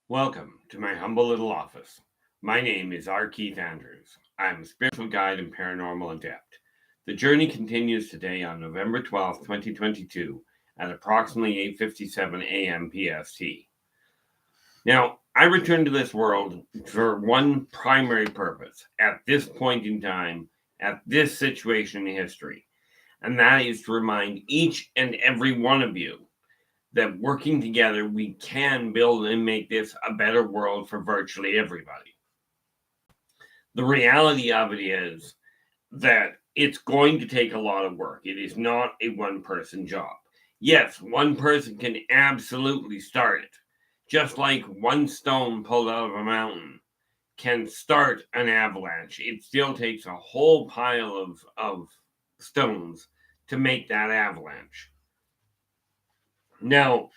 Welcome to my humble little office. My name is R. Keith Andrews. I'm a spiritual guide and paranormal adept. The journey continues today on November 12th, 2022 at approximately 8:57 a.m. PST. Now, I returned to this world for one primary purpose at this point in time, at this situation in history, and that is to remind each and every one of you that working together, we can build and make this a better world for virtually everybody. The reality of it is that it's going to take a lot of work. It is not a one person job. Yes, one person can absolutely start it. Just like one stone pulled out of a mountain can start an avalanche, it still takes a whole pile of stones to make that avalanche. Now,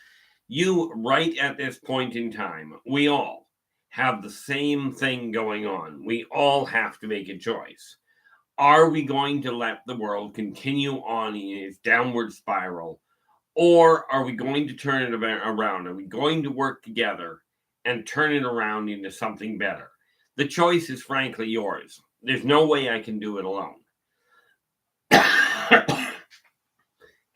you, right at this point in time, we all have the same thing going on. We all have to make a choice. Are we going to let the world continue on in its downward spiral, or are we going to turn it around? Are we going to work together and turn it around into something better? The choice is frankly yours. There's no way I can do it alone.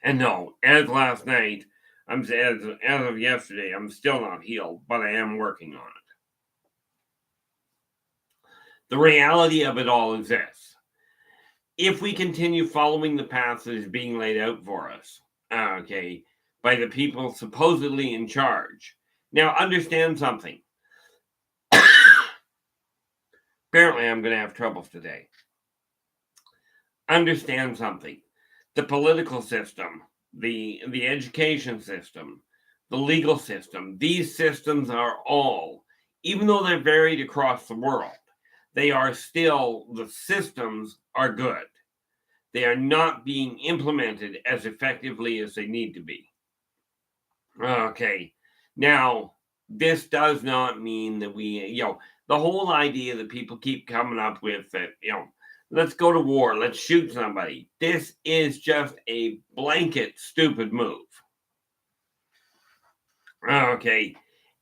And no, as last night, as of yesterday, I'm still not healed, but I am working on it. The reality of it all is this. If we continue following the path that is being laid out for us, by the people supposedly in charge. Now, understand something. Apparently, I'm going to have troubles today. Understand something. The political system, the education system, the legal system, these systems are all, even though they're varied across the world, they are still, the systems are good. They are not being implemented as effectively as they need to be. Okay, now, this does not mean that the whole idea that people keep coming up with that, let's go to war, let's shoot somebody. This is just a blanket stupid move. Okay,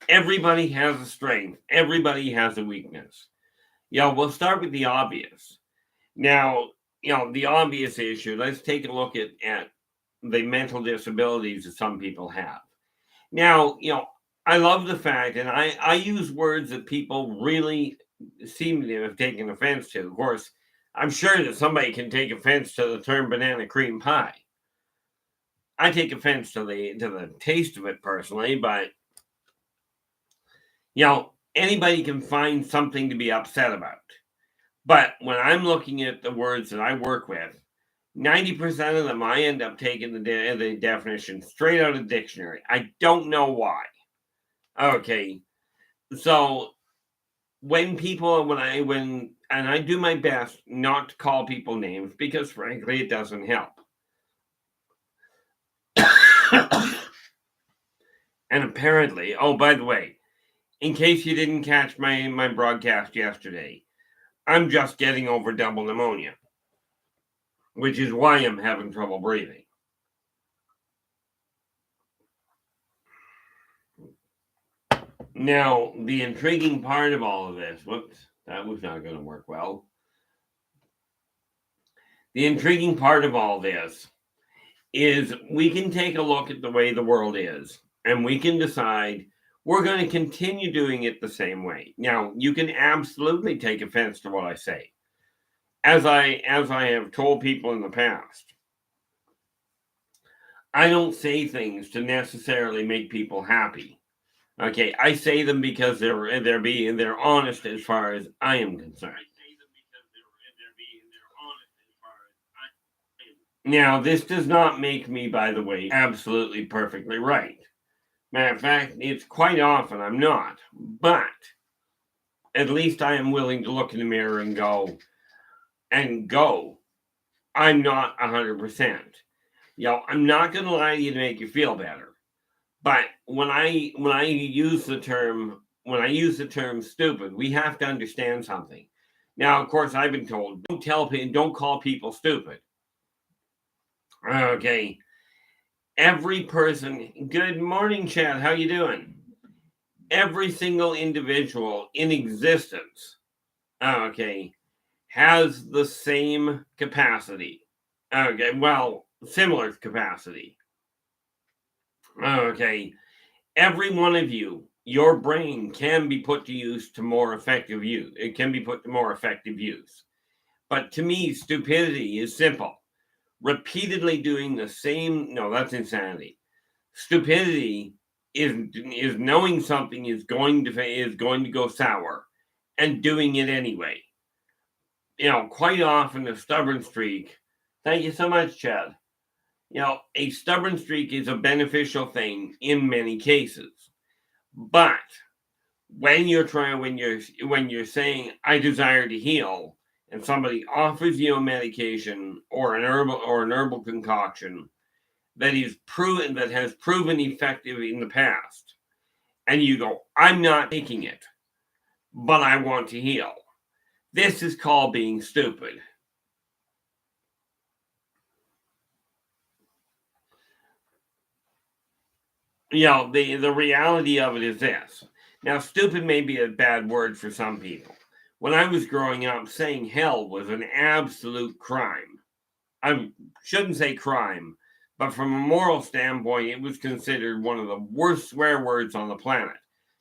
everybody has a strength, everybody has a weakness. We'll start with the obvious. Now, the obvious issue, let's take a look at the mental disabilities that some people have. Now, I love the fact, and I use words that people really seem to have taken offense to. Of course, I'm sure that somebody can take offense to the term banana cream pie. I take offense to the taste of it personally, but anybody can find something to be upset about. But when I'm looking at the words that I work with, 90% of them I end up taking the definition straight out of the dictionary. I don't know why. Okay, so when I do my best not to call people names because frankly it doesn't help. And apparently, oh, by the way, in case you didn't catch my broadcast yesterday, I'm just getting over double pneumonia, which is why I'm having trouble breathing. Now, the intriguing part of all of this, whoops, that was not going to work well. The intriguing part of all this is we can take a look at the way the world is, and we can decide we're going to continue doing it the same way. Now, you can absolutely take offense to what I say. As I have told people in the past, I don't say things to necessarily make people happy. Okay, I say them because they're honest as far as I am concerned. Now, this does not make me, by the way, absolutely perfectly right. Matter of fact, it's quite often I'm not. But at least I am willing to look in the mirror and go, I'm not 100%. I'm not going to lie to you to make you feel better. But when I use the term stupid, we have to understand something. Now, of course, I've been told don't call people stupid. Okay, every person. Good morning, Chad. How you doing? every single individual in existence, okay, has the same capacity. Okay, well, similar capacity. Okay, every one of you, your brain can be put to use to more effective use. It can be put to more effective use. But to me, stupidity is simple. Repeatedly doing the same, no, that's insanity. Stupidity is knowing something is going to go sour and doing it anyway. Quite often a stubborn streak. Thank you so much, Chad. A stubborn streak is a beneficial thing in many cases. But when you're saying I desire to heal, and somebody offers you a medication or an herbal concoction that has proven effective in the past, and you go, I'm not taking it, but I want to heal. This is called being stupid. The reality of it is this. Now, stupid may be a bad word for some people. When I was growing up, saying hell was an absolute crime. I shouldn't say crime, but from a moral standpoint, it was considered one of the worst swear words on the planet.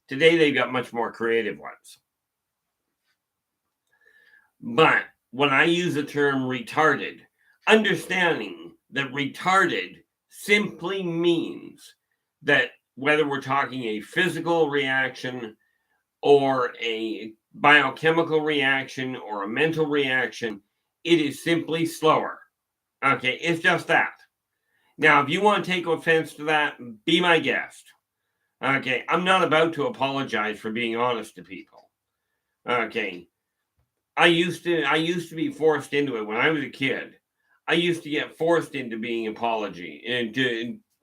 Today, they've got much more creative ones. But when I use the term retarded, understanding that retarded simply means that whether we're talking a physical reaction or a biochemical reaction or a mental reaction, it is simply slower. Okay, it's just that. Now, if you want to take offense to that, be my guest. Okay, I'm not about to apologize for being honest to people. Okay, I used to be forced into it when I was a kid. I used to get forced into being apology and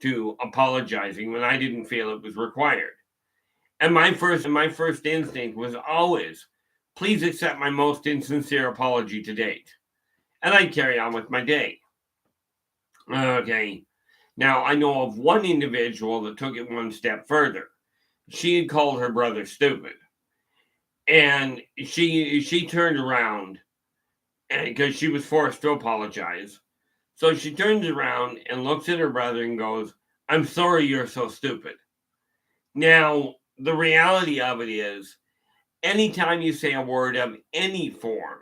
to apologizing when I didn't feel it was required. And my first instinct was always, please accept my most insincere apology to date. And I'd carry on with my day. Okay. Now I know of one individual that took it one step further. She had called her brother stupid. And she turned around because she was forced to apologize. So she turns around and looks at her brother and goes, I'm sorry you're so stupid. Now, the reality of it is, anytime you say a word of any form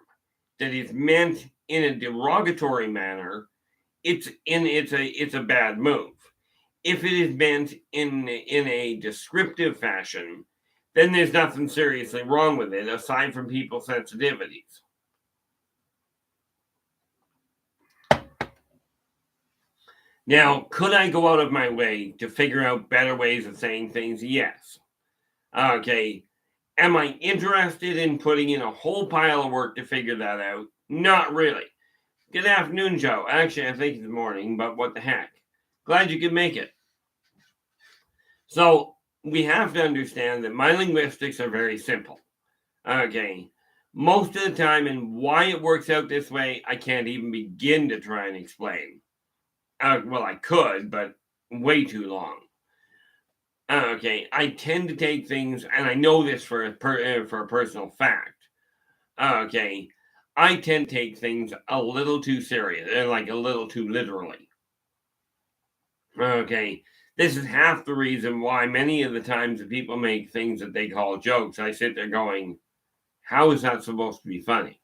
that is meant in a derogatory manner, it's a bad move. If it is meant in a descriptive fashion, then there's nothing seriously wrong with it aside from people's sensitivities. Now, could I go out of my way to figure out better ways of saying things? Yes. Okay. Am I interested in putting in a whole pile of work to figure that out? Not really. Good afternoon, Joe. Actually, I think it's morning, but what the heck. Glad you could make it. So, we have to understand that my linguistics are very simple. Okay. Most of the time, and why it works out this way, I can't even begin to try and explain. Well, I could, but way too long. Okay, I tend to take things, and I know this for a personal fact. Okay, I tend to take things a little too serious, like a little too literally. Okay, this is half the reason why many of the times that people make things that they call jokes, I sit there going, how is that supposed to be funny?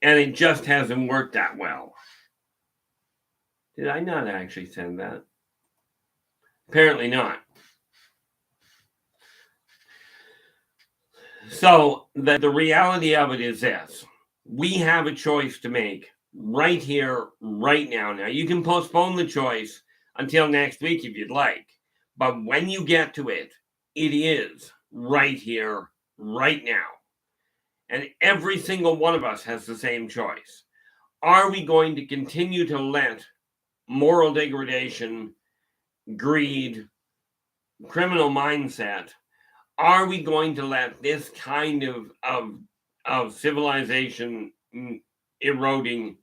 And it just hasn't worked that well. Did I not actually send that? Apparently not. So the reality of it is this. We have a choice to make right here, right now. Now, you can postpone the choice until next week if you'd like. But when you get to it, it is right here, right now. And every single one of us has the same choice. Are we going to continue to let moral degradation, greed, criminal mindset, are we going to let this kind of civilization eroding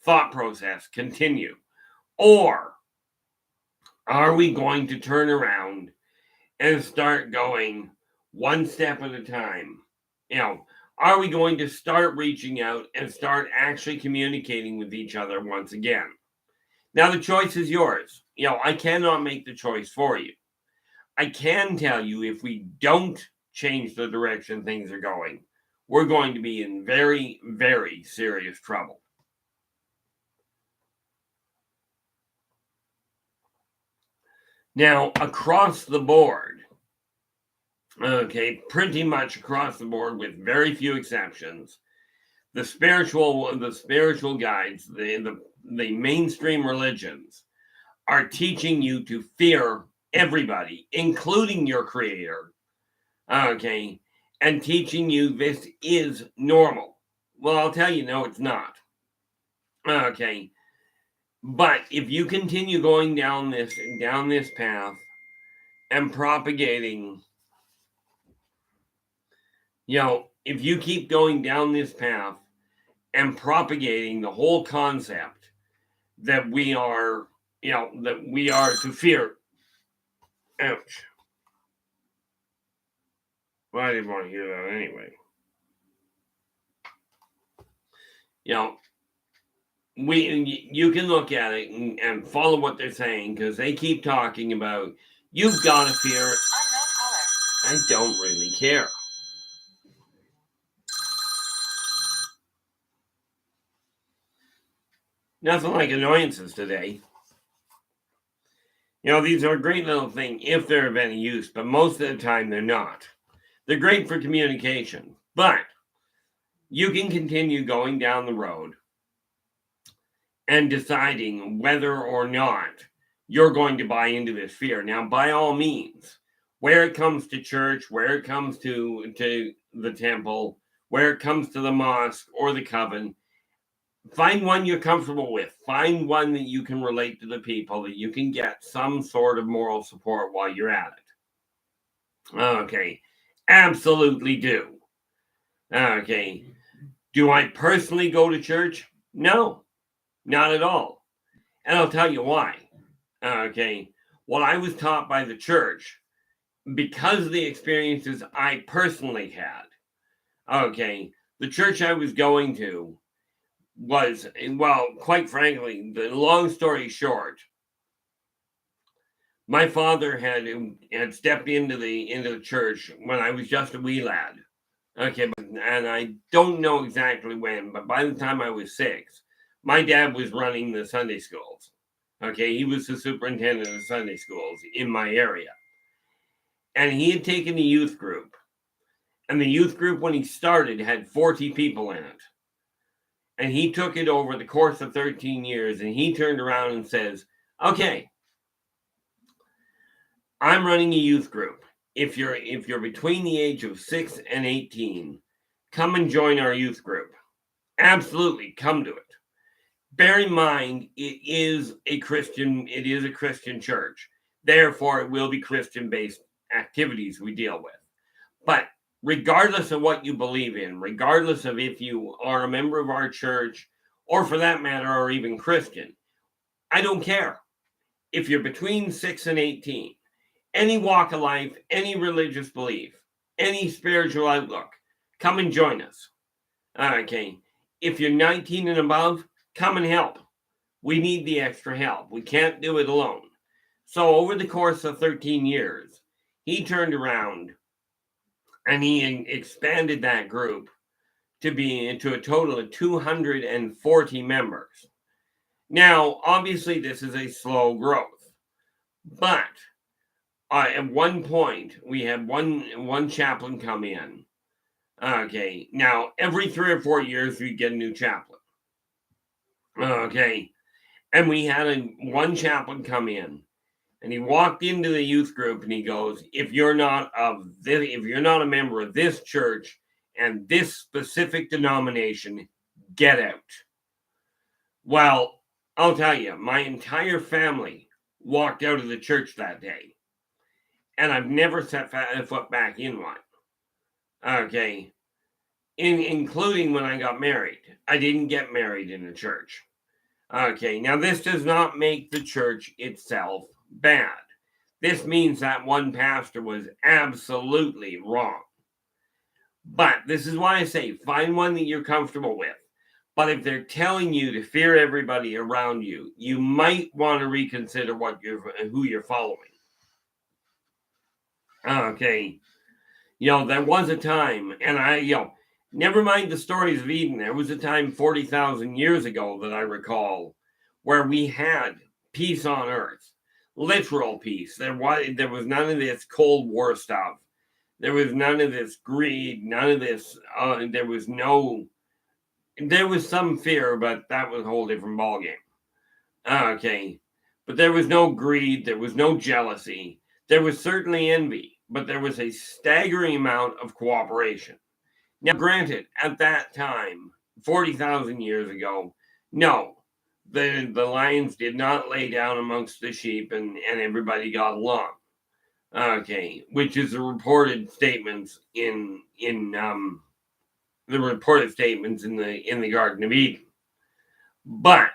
thought process continue? Or Are we going to turn around and start going one step at a time? Are we going to start reaching out and start actually communicating with each other once again? Now, the choice is yours. I cannot make the choice for you. I can tell you if we don't change the direction things are going, we're going to be in very, very serious trouble. Now, across the board, pretty much across the board with very few exceptions, the spiritual guides, the mainstream religions are teaching you to fear everybody, including your creator, and teaching you this is normal. Well, I'll tell you, no, it's not. But if you continue going down this path and propagating, if you keep going down this path and propagating the whole concept that we are to fear. Ouch. Well, I didn't want to hear that anyway. You can look at it and follow what they're saying, because they keep talking about you've got to fear. I don't really care. Nothing like annoyances today. These are a great little thing if they're of any use, but most of the time they're not. They're great for communication, but you can continue going down the road and deciding whether or not you're going to buy into this fear. Now, by all means, where it comes to church, where it comes to the temple, where it comes to the mosque or the coven, find one you're comfortable with. Find one that you can relate to the people, that you can get some sort of moral support while you're at it. Absolutely do. Do I personally go to church? No, not at all. And I'll tell you why. What I was taught by the church, because of the experiences I personally had, the church I was going to was, well, quite frankly, the long story short, my father had stepped into the church when I was just a wee lad. And I don't know exactly when, but by the time I was 6, my dad was running the Sunday schools. He was the superintendent of Sunday schools in my area. And he had taken the youth group. And the youth group, when he started, had 40 people in it. And he took it over the course of 13 years, and he turned around and says, okay, I'm running a youth group. If you're between the age of 6 and 18, come and join our youth group. Absolutely, come to it. Bear in mind, it is a Christian church. Therefore, it will be Christian-based activities we deal with. But regardless of what you believe in, regardless of if you are a member of our church, or for that matter, are even Christian, I don't care. If you're between 6 and 18, any walk of life, any religious belief, any spiritual outlook, come and join us. If you're 19 and above, come and help. We need the extra help. We can't do it alone. So over the course of 13 years, he turned around and he expanded that group to be into a total of 240 members. Now, obviously, this is a slow growth, but at one point, we had one chaplain come in. Now every 3 or 4 years, we get a new chaplain. And we had one chaplain come in, and he walked into the youth group, and he goes, "If you're not a member of this church and this specific denomination, get out." Well, I'll tell you, my entire family walked out of the church that day, and I've never set foot back in one. Including when I got married. I didn't get married in a church. Now this does not make the church itself bad. This means that one pastor was absolutely wrong. But this is why I say find one that you're comfortable with. But if they're telling you to fear everybody around you, you might want to reconsider who you're following. Okay. There was a time, and never mind the stories of Eden. There was a time 40,000 years ago that I recall where we had peace on earth, literal peace. There was none of this Cold War stuff. There was none of this greed, none of this. There was some fear, but that was a whole different ballgame. Okay. But there was no greed. There was no jealousy. There was certainly envy, but there was a staggering amount of cooperation. Now, granted, at that time, 40,000 years ago, no, the lions did not lay down amongst the sheep and everybody got along. Okay, which is the reported statements in the Garden of Eden. But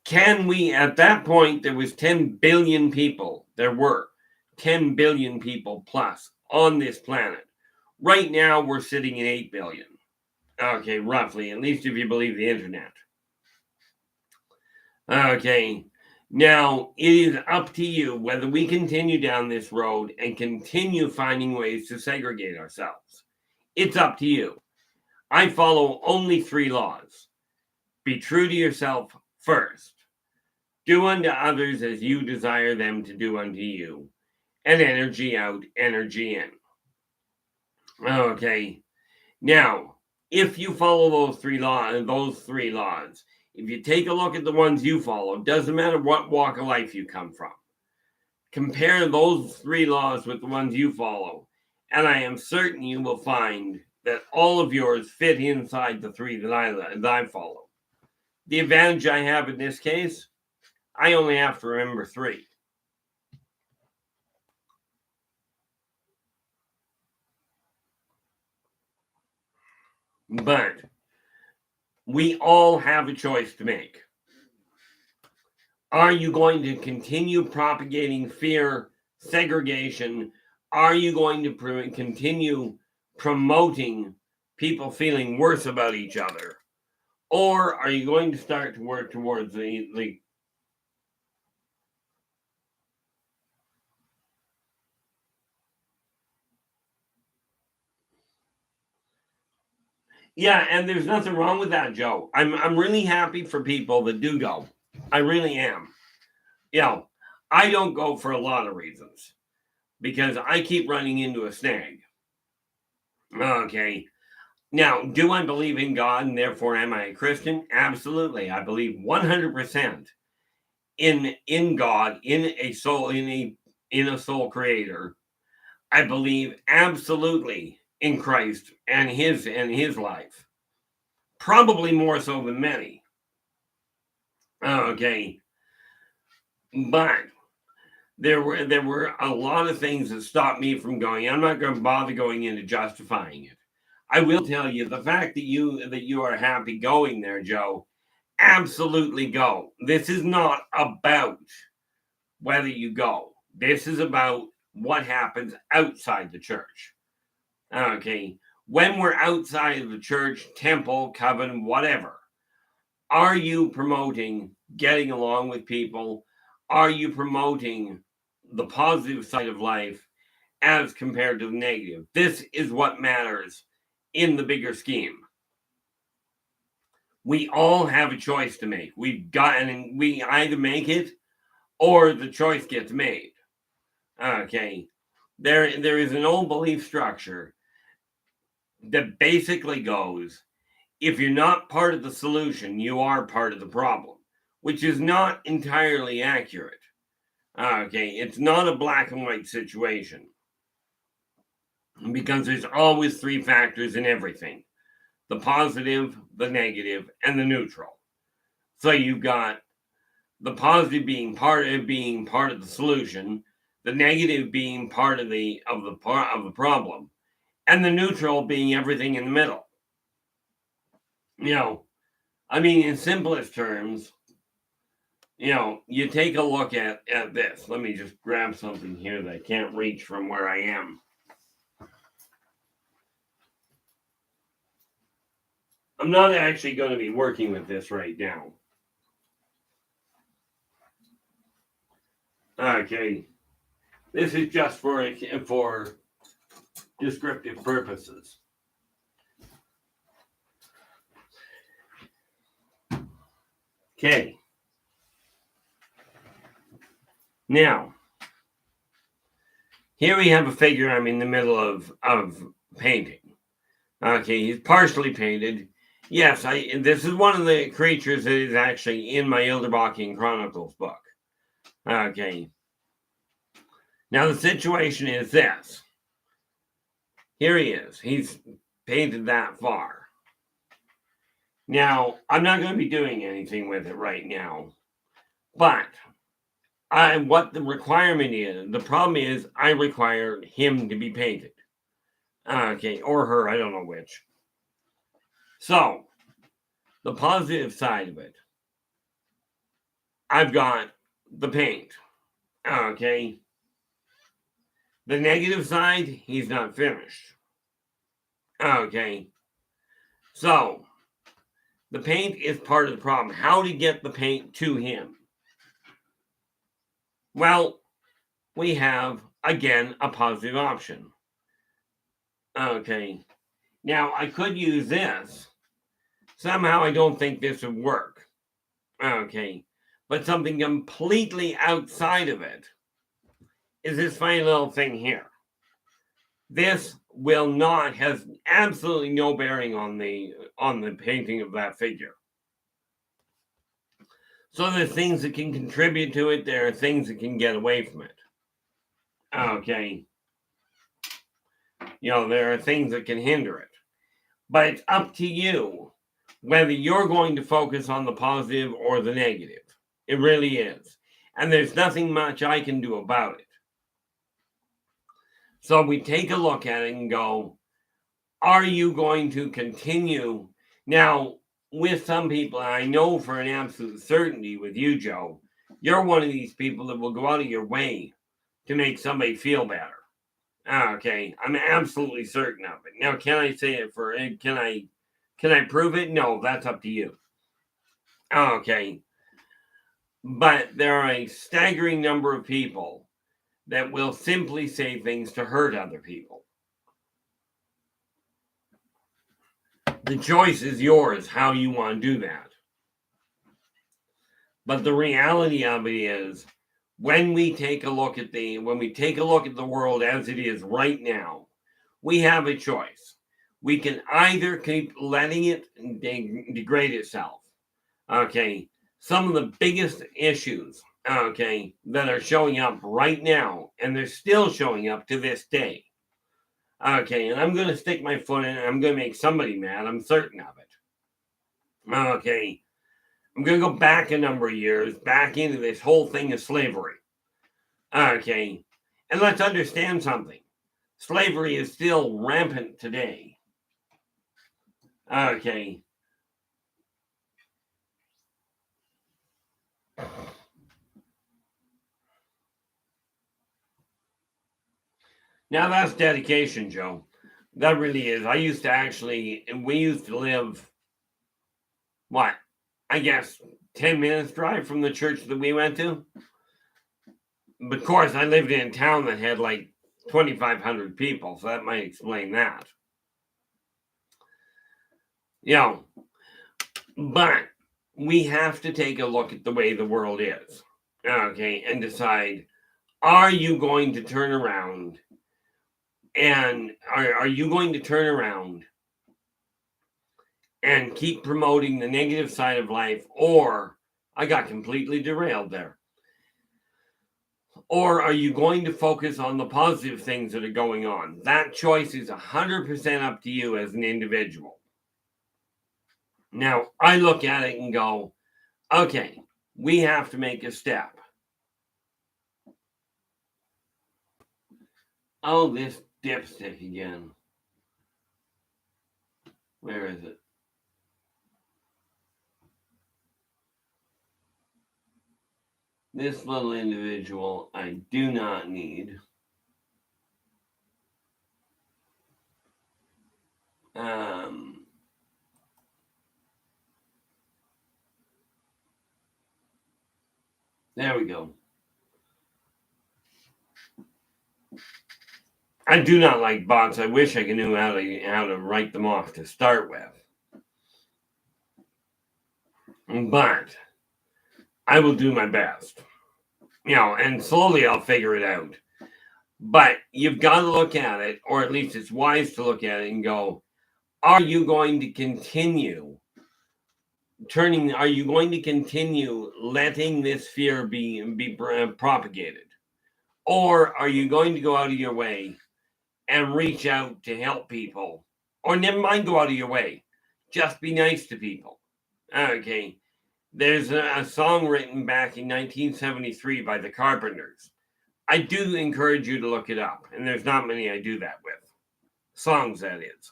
can we, at that point, there was 10 billion people. There were 10 billion people plus on this planet. Right now, we're sitting at 8 billion. Okay, roughly, at least if you believe the internet. Okay, now it is up to you whether we continue down this road and continue finding ways to segregate ourselves. It's up to you. I follow only 3 laws. Be true to yourself first. Do unto others as you desire them to do unto you. And energy out, energy in. Okay. Now, if you follow those three laws, if you take a look at the ones you follow, doesn't matter what walk of life you come from, compare those 3 laws with the ones you follow, and I am certain you will find that all of yours fit inside the 3 that I follow. The advantage I have in this case, I only have to remember 3. But we all have a choice to make. Are you going to continue propagating fear, segregation? Are you going to continue promoting people feeling worse about each other? Or are you going to start to work towards the Yeah, and there's nothing wrong with that, Joe. I'm really happy for people that do go. I really am. I don't go for a lot of reasons because I keep running into a snag. Okay. Now, do I believe in God and therefore am I a Christian? Absolutely. I believe 100% in God, in a soul, in a soul creator. I believe absolutely in Christ and his life. Probably more so than many. Okay. But there were a lot of things that stopped me from going. I'm not going to bother going into justifying it. I will tell you the fact that you are happy going there, Joe. Absolutely go. This is not about whether you go. This is about what happens outside the church. Okay. When we're outside of the church, temple, coven, whatever, are you promoting getting along with people? Are you promoting the positive side of life as compared to the negative? This is what matters in the bigger scheme. We all have a choice to make. We either make it or the choice gets made. Okay. There is an old belief structure that basically goes, if you're not part of the solution, you are part of the problem, which is not entirely accurate. Okay, it's not a black and white situation because there's always 3 factors in everything: the positive, the negative, and the neutral. So you've got the positive being part of the solution, the negative being part of the problem, and the neutral being everything in the middle. In simplest terms, you take a look at this. Let me just grab something here that I can't reach from where I am. I'm not actually going to be working with this right now. Okay. This is just for descriptive purposes. Okay. Now, here we have a figure I'm in the middle of painting. Okay, he's partially painted. Yes, this is one of the creatures that is actually in my Yldrbac Chronicles book. Okay. Now the situation is this. Here he is. He's painted that far. Now, I'm not going to be doing anything with it right now. But what the requirement is, the problem is I require him to be painted. Okay, or her, I don't know which. So, the positive side of it, I've got the paint. Okay. The negative side, he's not finished. Okay. So, the paint is part of the problem. How to get the paint to him? Well, we have, again, a positive option. Okay. Now, I could use this. Somehow, I don't think this would work. Okay. But something completely outside of it is this funny little thing here. This has absolutely no bearing on the painting of that figure. So there's things that can contribute to it. There are things that can get away from it. Okay. There are things that can hinder it. But it's up to you whether you're going to focus on the positive or the negative. It really is. And there's nothing much I can do about it. So we take a look at it and go, are you going to continue? Now, with some people, and I know for an absolute certainty with you, Joe, you're one of these people that will go out of your way to make somebody feel better. Okay, I'm absolutely certain of it. Now, can I say it can I prove it? No, that's up to you. Okay. But there are a staggering number of people that will simply say things to hurt other people. The choice is yours how you want to do that. But the reality of it is, when we take a look at the world as it is right now, we have a choice. We can either keep letting it degrade itself. Okay, some of the biggest issues, okay, that are showing up right now, and they're still showing up to this day. Okay, and I'm going to stick my foot in it. I'm going to make somebody mad. I'm certain of it. Okay, I'm going to go back a number of years, back into this whole thing of slavery. Okay, and let's understand something. Slavery is still rampant today. Okay. Now that's dedication, Joe. That really is. We used to live, what, I guess 10 minutes drive from the church that we went to. But of course, I lived in a town that had like 2,500 people, so that might explain that. But we have to take a look at the way the world is, okay, and decide, are you going to turn around and are you going to turn around and keep promoting the negative side of life? Or I got completely derailed there. Or are you going to focus on the positive things that are going on? That choice is 100% up to you as an individual. Now, I look at it and go, okay, we have to make a step. Oh, this dipstick again. Where is it? This little individual I do not need. There we go. I do not like bots. I wish I knew how to write them off to start with. But I will do my best. And slowly I'll figure it out. But you've got to look at it, or at least it's wise to look at it and go, are you going to continue letting this fear be propagated? Or are you going to go out of your way and reach out to help people? Or never mind go out of your way. Just be nice to people. Okay. There's a song written back in 1973 by the Carpenters. I do encourage you to look it up, and there's not many I do that with. Songs, that is.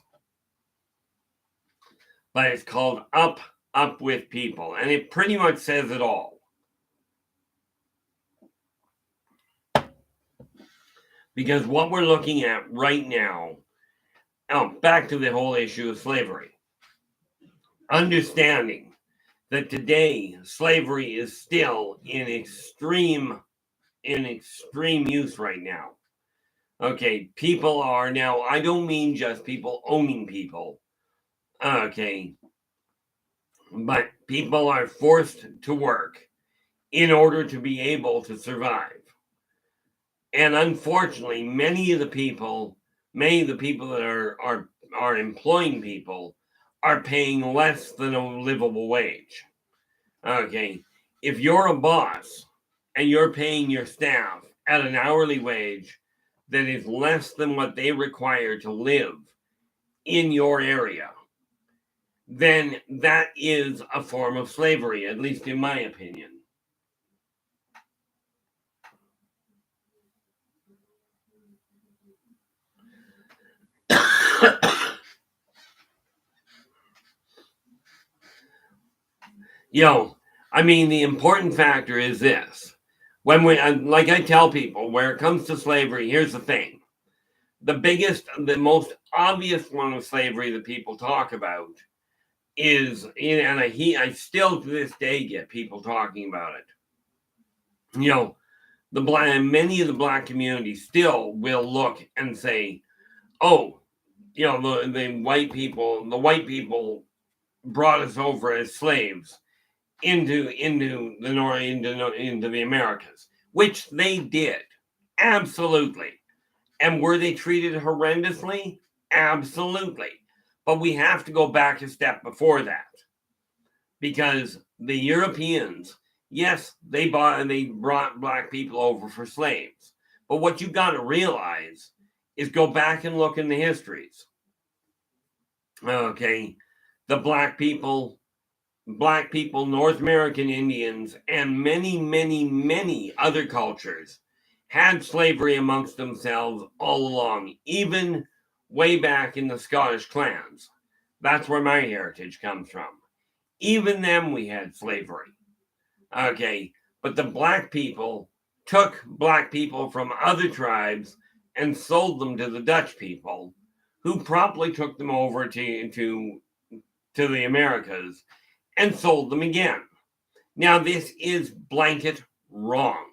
But it's called Up with People, and it pretty much says it all. Because what we're looking at right now, back to the whole issue of slavery. Understanding that today slavery is still in extreme use right now. Okay, people are now, I don't mean just people owning people. Okay, but people are forced to work in order to be able to survive. And unfortunately, many of the people that are employing people are paying less than a livable wage. Okay, if you're a boss and you're paying your staff at an hourly wage that is less than what they require to live in your area, then that is a form of slavery, at least in my opinion. I mean, the important factor is this. When like I tell people, where it comes to slavery, here's the thing. The most obvious one of slavery that people talk about is, and I still to this day get people talking about it. Many of the black communities still will look and say, oh, the white people brought us over as slaves into the Americas, which they did, absolutely. And were they treated horrendously? Absolutely. But we have to go back a step before that, because the Europeans, yes, they brought black people over for slaves. But what you've got to realize is go back and look in the histories. Okay, the black people, North American Indians, and many, many, many other cultures had slavery amongst themselves all along, even way back in the Scottish clans. That's where my heritage comes from. Even them, we had slavery. Okay, but the black people took black people from other tribes and sold them to the Dutch people, who promptly took them over to the Americas and sold them again. Now, this is blanket wrong.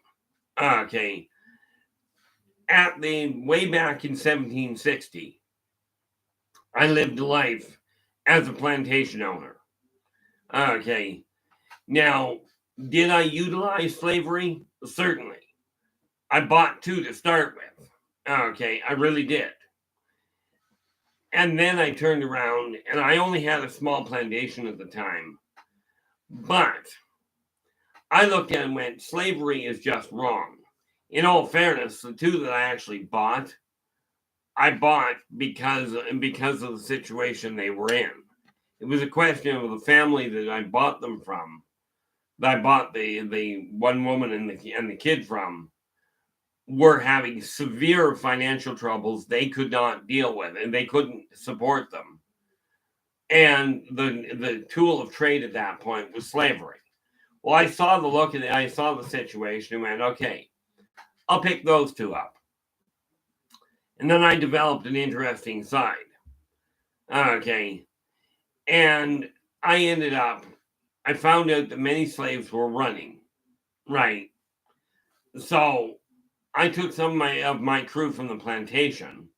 Okay. Way back in 1760, I lived a life as a plantation owner. Okay. Now, did I utilize slavery? Certainly. I bought two to start with. Okay, I really did. And then I turned around, and I only had a small plantation at the time. But I looked at it and went, slavery is just wrong. In all fairness, the two that I actually bought, I bought because of the situation they were in. It was a question of the family that I bought them from, that I bought the one woman and the kid from, were having severe financial troubles they could not deal with, and they couldn't support them. And the tool of trade at that point was slavery. Well, I saw the look at it, I saw the situation and went, okay, I'll pick those two up. And then I developed an interesting side. Okay. And I found out that many slaves were running. Right. So I took some of my crew from the plantation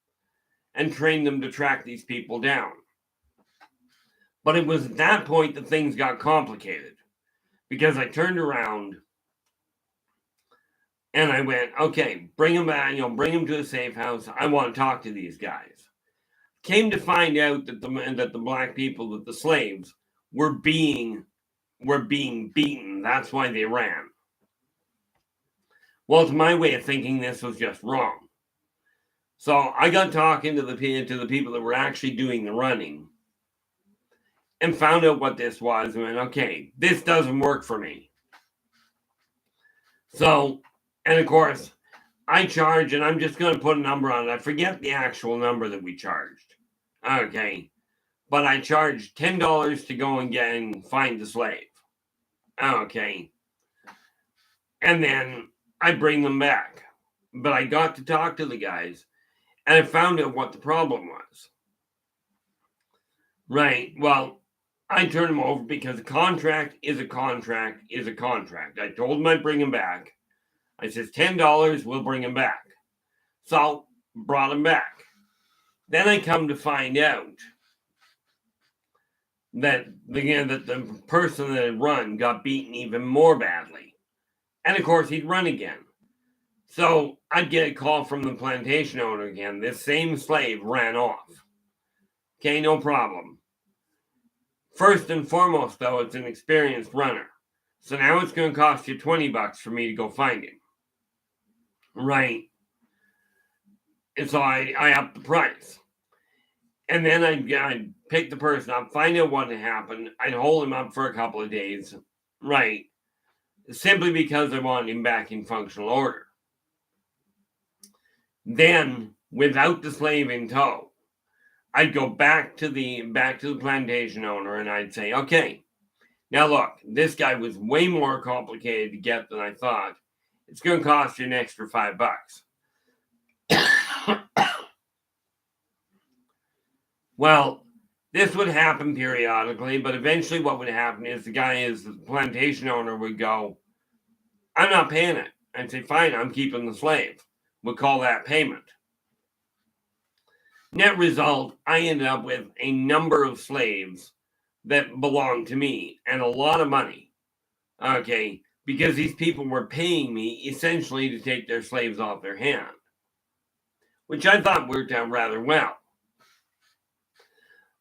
and trained them to track these people down. But it was at that point that things got complicated, because I turned around and I went, okay, bring them back, bring them to a safe house. I want to talk to these guys. Came to find out that the black people, that the slaves were being beaten. That's why they ran. Well, to my way of thinking, this was just wrong. So I got talking to the people that were actually doing the running, and found out what this was, and went, okay, this doesn't work for me. So, and of course, I charge, and I'm just going to put a number on it. I forget the actual number that we charged. Okay. But I charged $10 to go and get and find the slave. Okay. And then I bring them back. But I got to talk to the guys, and I found out what the problem was. Right. Well, I turned them over because a contract is a contract is a contract. I told them I'd bring them back. I says, $10, we'll bring them back. So, brought them back. Then I come to find out that the person that had run got beaten even more badly. And of course, he'd run again. So I'd get a call from the plantation owner again. This same slave ran off. Okay, no problem. First and foremost, though, it's an experienced runner. So now it's going to cost you $20 for me to go find him. Right. And so I upped the price. And then I'd pick the person up, find out what had happened. I'd hold him up for a couple of days. Right. Simply because I wanted him back in functional order. Then, without the slave in tow, I'd go back to the plantation owner and I'd say, okay, now look, this guy was way more complicated to get than I thought. It's going to cost you an extra $5. Well, this would happen periodically, but eventually what would happen is the plantation owner would go, I'm not paying it. I'd say, fine, I'm keeping the slave. We'll call that payment. Net result, I ended up with a number of slaves that belonged to me and a lot of money. Okay, because these people were paying me essentially to take their slaves off their hand, which I thought worked out rather well.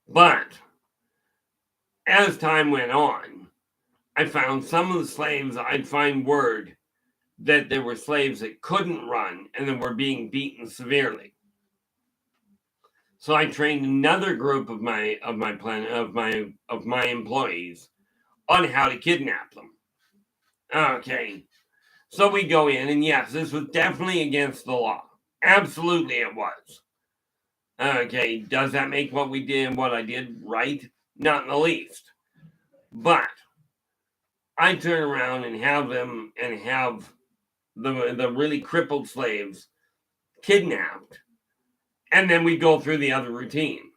But as time went on, I found some of the slaves, I'd find word that there were slaves that couldn't run and that were being beaten severely. So I trained another group of my employees on how to kidnap them. Okay. So we go in, and yes, this was definitely against the law. Absolutely it was. Okay, does that make what I did right? Not in the least. But I turn around and have the really crippled slaves kidnapped, and then we go through the other routine.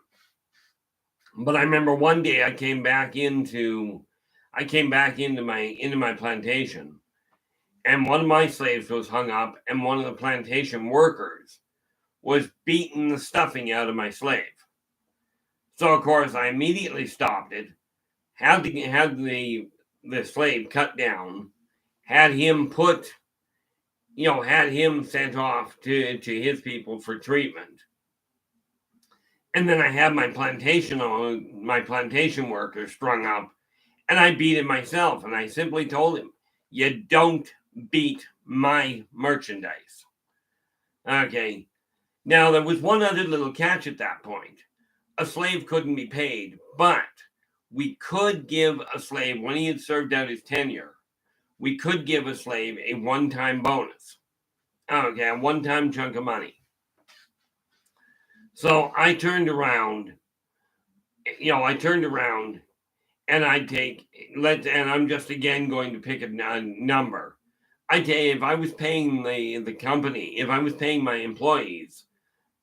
But I remember one day I came back into my plantation, and one of my slaves was hung up, and one of the plantation workers was beating the stuffing out of my slave. So of course I immediately stopped it, had the slave cut down, had him sent off to his people for treatment. And then I had my plantation worker strung up, and I beat him myself. And I simply told him, you don't beat my merchandise. Okay. Now, there was one other little catch at that point. A slave couldn't be paid, but we could give a slave, when he had served out his tenure, we could give a slave a one-time bonus. Okay, a one-time chunk of money. So I turned around, and and I'm just again going to pick a number. I tell you, if I was paying the company, if I was paying my employees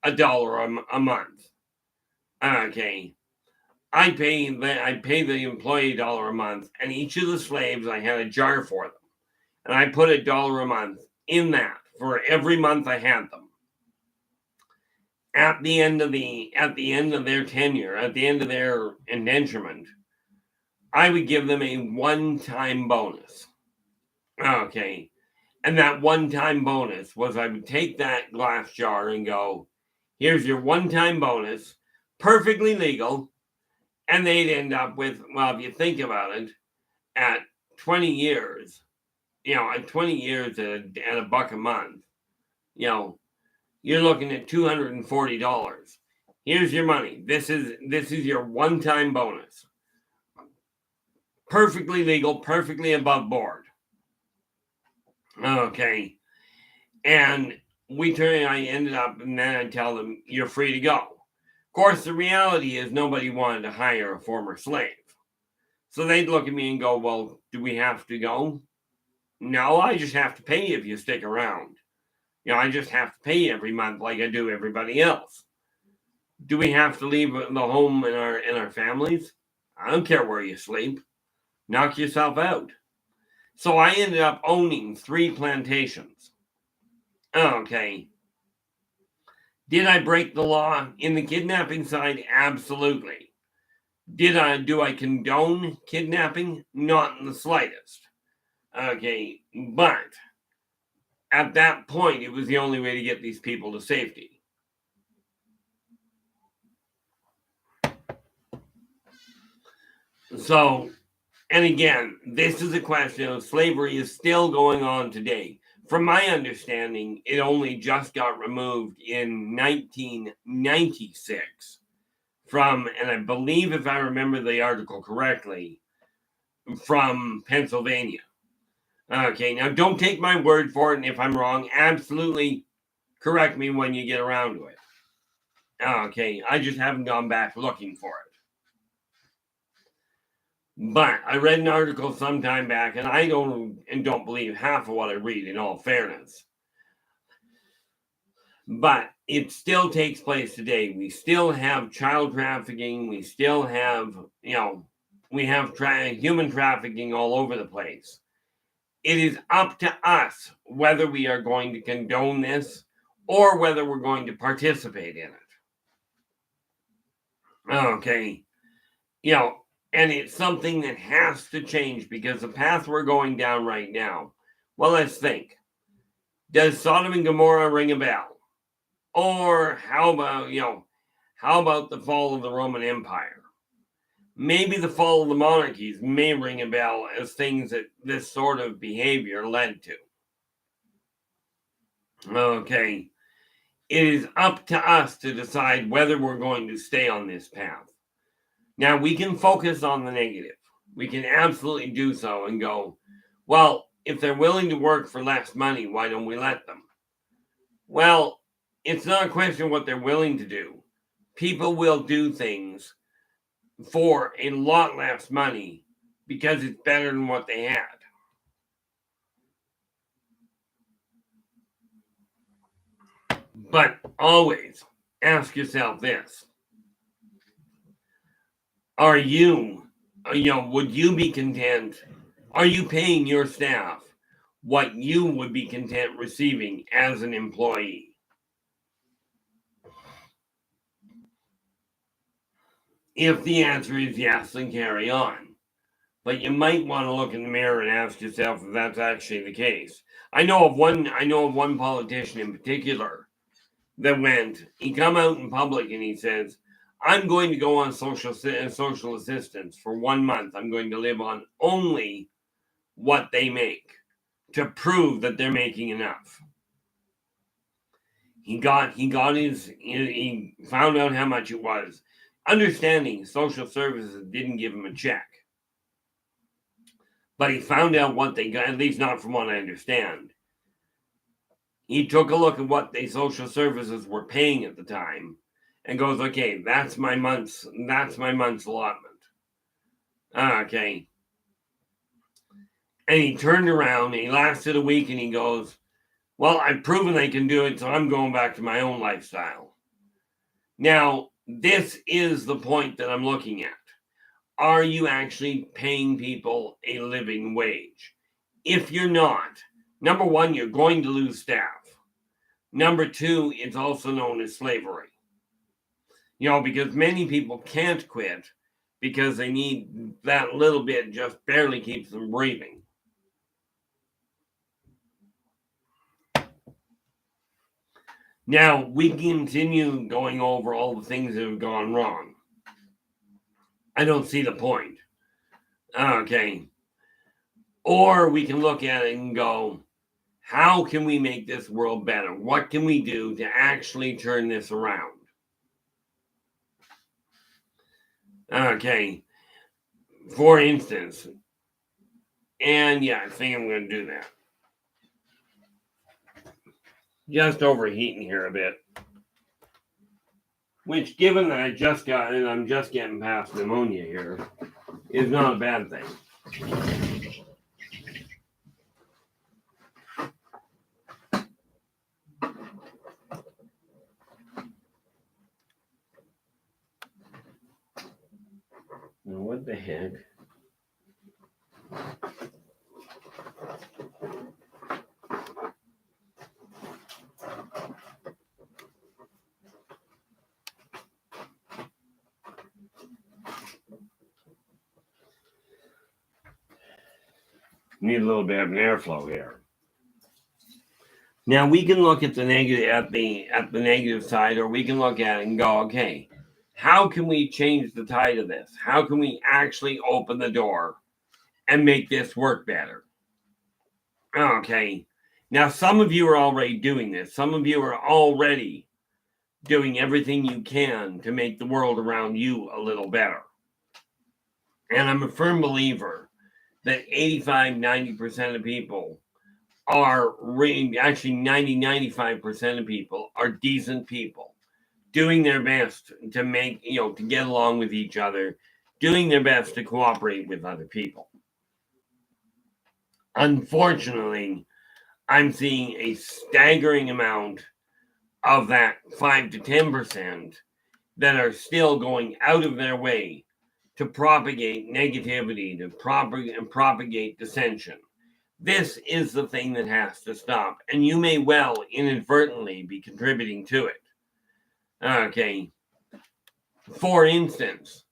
$1 a month, okay, I pay the employee $1 a month, and each of the slaves I had a jar for them, and I put $1 a month in that for every month I had them. At the end of their tenure, at the end of their indenturement, I would give them a one-time bonus. Okay. And that one-time bonus was I would take that glass jar and go, here's your one-time bonus, perfectly legal. And they'd end up with, well, if you think about it, at 20 years, at 20 years at $1 a month, you're looking at $240. Here's your money. This is your one-time bonus. Perfectly legal, perfectly above board. Okay. And I ended up, and then I tell them, you're free to go. Of course, the reality is nobody wanted to hire a former slave. So they'd look at me and go, well, do we have to go? No, I just have to pay you if you stick around. I just have to pay you every month like I do everybody else. Do we have to leave the home and our families? I don't care where you sleep. Knock yourself out. So I ended up owning 3 plantations. Okay. Did I break the law in the kidnapping side? Absolutely. Do I condone kidnapping? Not in the slightest. Okay, but at that point, it was the only way to get these people to safety. So, and again, this is a question of slavery is still going on today. From my understanding, it only just got removed in 1996 from, and I believe if I remember the article correctly, from Pennsylvania. Okay, now don't take my word for it, and if I'm wrong, absolutely correct me when you get around to it. Okay, I just haven't gone back looking for it. But I read an article some time back, and I don't believe half of what I read, in all fairness. But it still takes place today. We still have child trafficking. We still have, we have human trafficking all over the place. It is up to us whether we are going to condone this or whether we're going to participate in it. Okay. And it's something that has to change because the path we're going down right now, well, let's think. Does Sodom and Gomorrah ring a bell? Or how about the fall of the Roman Empire? Maybe the fall of the monarchies may ring a bell as things that this sort of behavior led to. Okay. It is up to us to decide whether we're going to stay on this path. Now, we can focus on the negative. We can absolutely do so and go, well, if they're willing to work for less money, why don't we let them? Well, it's not a question of what they're willing to do. People will do things for a lot less money because it's better than what they had. But always ask yourself this. Would you be content? Are you paying your staff what you would be content receiving as an employee? If the answer is yes, then carry on. But you might want to look in the mirror and ask yourself if that's actually the case. I know of one politician in particular that he come out in public and he says, I'm going to go on social assistance for 1 month. I'm going to live on only what they make to prove that they're making enough. He found out how much it was. Understanding social services didn't give him a check. But he found out what they got, at least not from what I understand. He took a look at what the social services were paying at the time and goes, okay, that's my month's allotment. Okay. And he turned around and he lasted a week and he goes, well, I've proven I can do it, so I'm going back to my own lifestyle. Now, this is the point that I'm looking at. Are you actually paying people a living wage? If you're not, number one, you're going to lose staff. Number two, it's also known as slavery. Because many people can't quit because they need that little bit, just barely keeps them breathing. Now, we continue going over all the things that have gone wrong. I don't see the point. Okay. Or we can look at it and go, how can we make this world better? What can we do to actually turn this around? Okay. For instance, and yeah, I think I'm going to do that. Just overheating here a bit. Which, given that I just got it, I'm just getting past pneumonia here, is not a bad thing. Now, what the heck? Need a little bit of an airflow here. Now we can look at the negative at the negative side, or we can look at it and go, okay, how can we change the tide of this? How can we actually open the door and make this work better? Okay. Now some of you are already doing this. Some of you are already doing everything you can to make the world around you a little better. And I'm a firm believer that 85-90% of people are actually 90-95% of people are decent people doing their best to make, to get along with each other, doing their best to cooperate with other people. Unfortunately, I'm seeing a staggering amount of that 5 to 10% that are still going out of their way to propagate negativity, to propagate dissension. This is the thing that has to stop, and you may well inadvertently be contributing to it. Okay. For instance,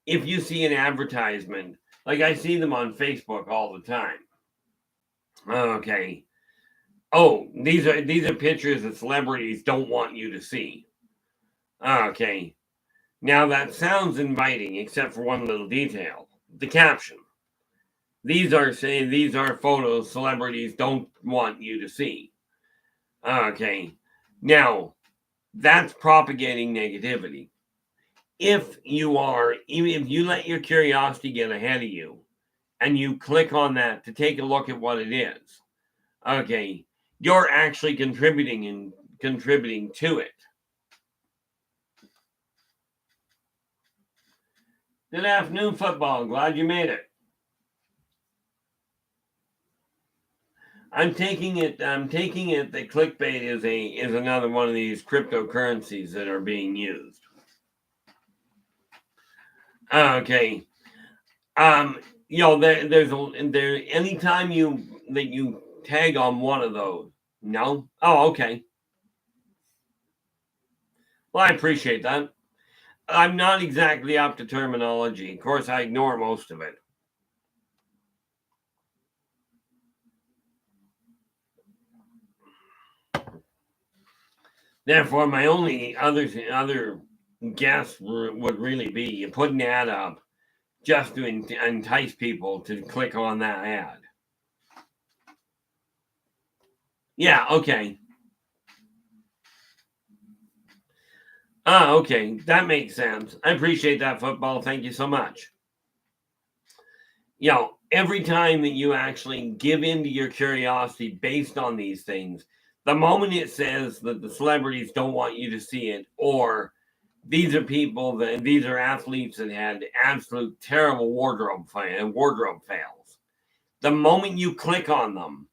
if you see an advertisement, like I see them on Facebook all the time. Okay. Oh, these are pictures that celebrities don't want you to see. Okay. Now that sounds inviting, except for one little detail. The caption. These are photos celebrities don't want you to see. Okay. Now, that's propagating negativity. If you let your curiosity get ahead of you and you click on that to take a look at what it is, okay, you're actually contributing to it. Good afternoon, football. Glad you made it. I'm taking it that clickbait is another one of these cryptocurrencies that are being used. Okay. Anytime you tag on one of those. No? Oh, okay. Well, I appreciate that. I'm not exactly up to terminology. Of course, I ignore most of it. Therefore, my only other guess would really be you put an ad up just to entice people to click on that ad. Yeah, okay. Okay. That makes sense. I appreciate that, football. Thank you so much. Every time that you actually give in to your curiosity based on these things, the moment it says that the celebrities don't want you to see it, or These are athletes that had absolute terrible wardrobe fails. The moment you click on them,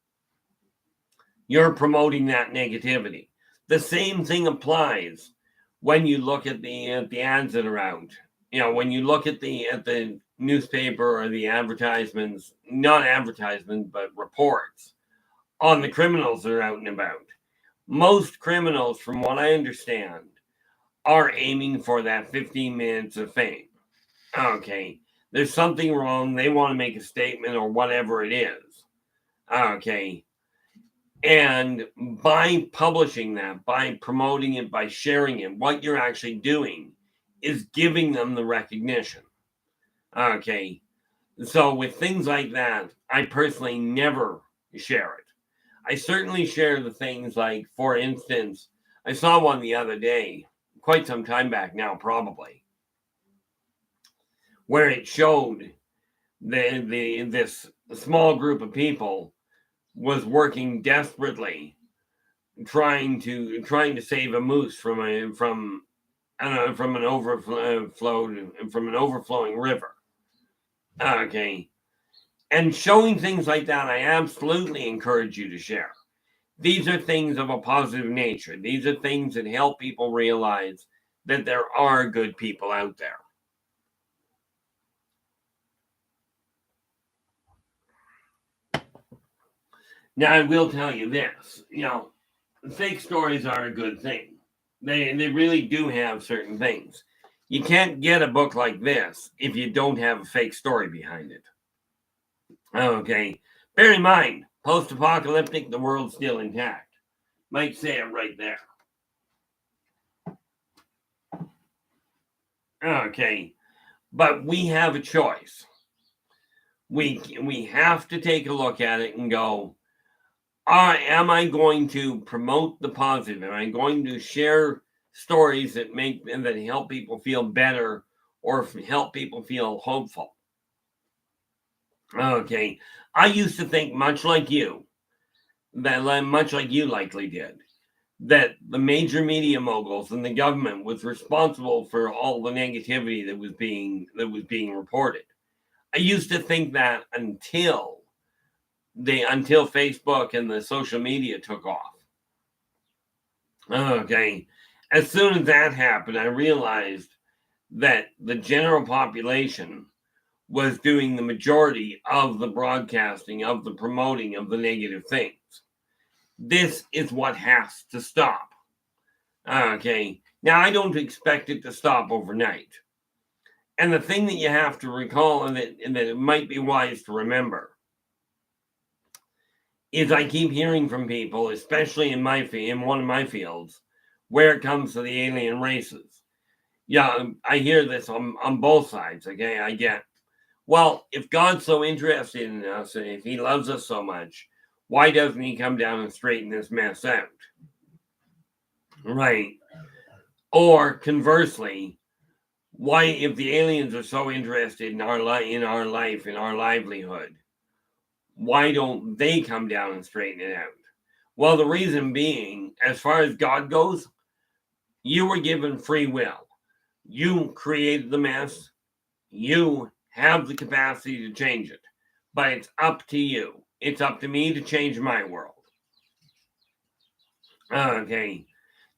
you're promoting that negativity. The same thing applies when you look at the ads that are out. When you look at the newspaper or the advertisements, not advertisements, but reports on the criminals that are out and about. Most criminals, from what I understand, are aiming for that 15 minutes of fame. Okay, there's something wrong. They want to make a statement or whatever it is. Okay, and by publishing that, by promoting it, by sharing it, what you're actually doing is giving them the recognition. Okay, so with things like that, I personally never share it. I certainly share the things like, for instance, I saw one the other day, quite some time back now, probably, where it showed this small group of people was working desperately trying to save a moose from an overflowing river. Okay, and showing things like that, I absolutely encourage you to share. These are things of a positive nature. These are things that help people realize that there are good people out there. Now, I will tell you this, fake stories are a good thing. They really do have certain things. You can't get a book like this if you don't have a fake story behind it. Okay. Bear in mind, post-apocalyptic, the world's still intact. Might say it right there. Okay. But we have a choice. We have to take a look at it and go, am I going to promote the positive? Am I going to share stories that help people feel better or help people feel hopeful? Okay. I used to think much like you likely did, that the major media moguls and the government was responsible for all the negativity that was being reported. I used to think that until Facebook and the social media took off. Okay. As soon as that happened, I realized that the general population was doing the majority of the broadcasting, of the promoting of the negative things. This is what has to stop. Okay. Now, I don't expect it to stop overnight. And the thing that you have to recall, and that it might be wise to remember, is I keep hearing from people, especially in one of my fields, where it comes to the alien races. Yeah, I hear this on both sides. Okay, I get, well, if God's so interested in us and if he loves us so much, why doesn't he come down and straighten this mess out? Right. Or conversely, why, if the aliens are so interested in our life, in our livelihood, why don't they come down and straighten it out? Well, the reason being, as far as God goes, you were given free will. You created the mess. You have the capacity to change it. But it's up to you. It's up to me to change my world. Okay.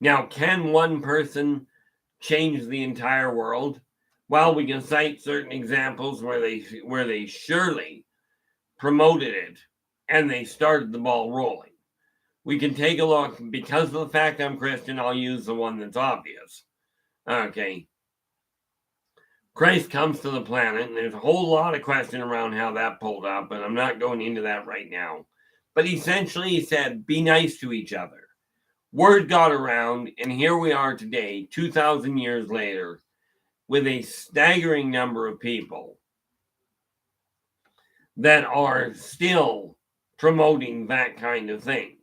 Now, can one person change the entire world? Well, we can cite certain examples where they surely promoted it and they started the ball rolling. We can take a look. Because of the fact I'm Christian, I'll use the one that's obvious. Okay. Christ comes to the planet, and there's a whole lot of question around how that pulled up, and I'm not going into that right now. But essentially, he said, be nice to each other. Word got around, and here we are today, 2,000 years later, with a staggering number of people that are still promoting that kind of thing.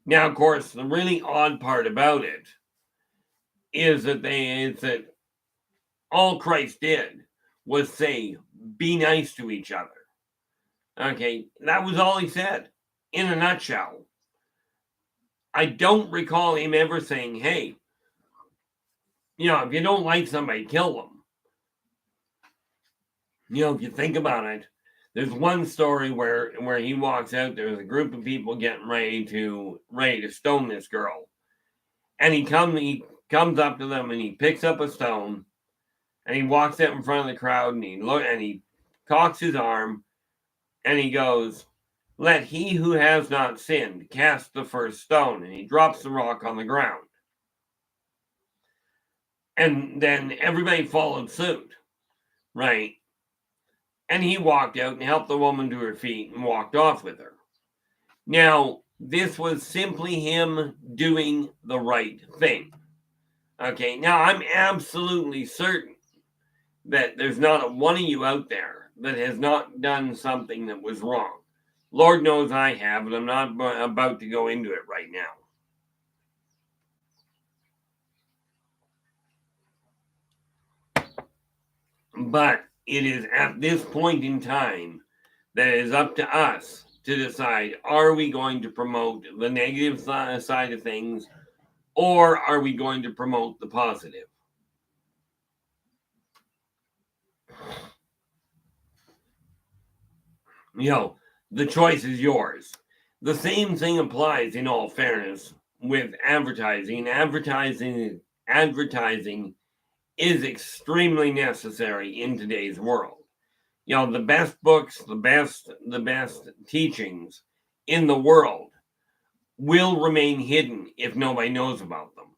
Now, of course, the really odd part about it is that all Christ did was say, be nice to each other. Okay, that was all he said in a nutshell. I don't recall him ever saying, hey, if you don't like somebody, kill them. If you think about it, there's one story where he walks out. There's a group of people getting ready to stone this girl, and he comes up to them and he picks up a stone, and he walks out in front of the crowd and he cocks his arm, and he goes, "Let he who has not sinned cast the first stone," and he drops the rock on the ground, and then everybody followed suit, right? And he walked out and helped the woman to her feet and walked off with her. Now, this was simply him doing the right thing. Okay, now I'm absolutely certain that there's not a one of you out there that has not done something that was wrong. Lord knows I have, and I'm not about to go into it right now. But it is at this point in time that it is up to us to decide, are we going to promote the negative side of things, or are we going to promote the positive? The choice is yours. The same thing applies, in all fairness, with advertising. Advertising is extremely necessary in today's world. The best books, the best teachings in the world will remain hidden if nobody knows about them.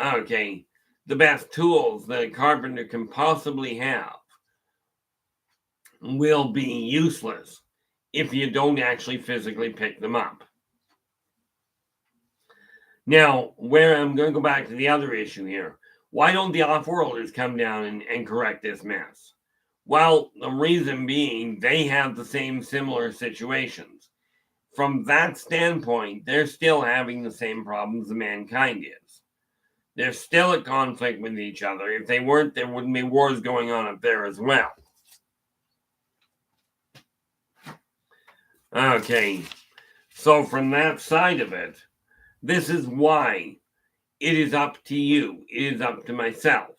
Okay, the best tools that a carpenter can possibly have will be useless if you don't actually physically pick them up. Now, where I'm going to go back to the other issue here. Why don't the off-worlders come down and correct this mess? Well, the reason being they have the same similar situations. From that standpoint, they're still having the same problems that mankind is. They're still at conflict with each other. If they weren't, there wouldn't be wars going on up there as well. Okay, so from that side of it, this is why it is up to you, it is up to myself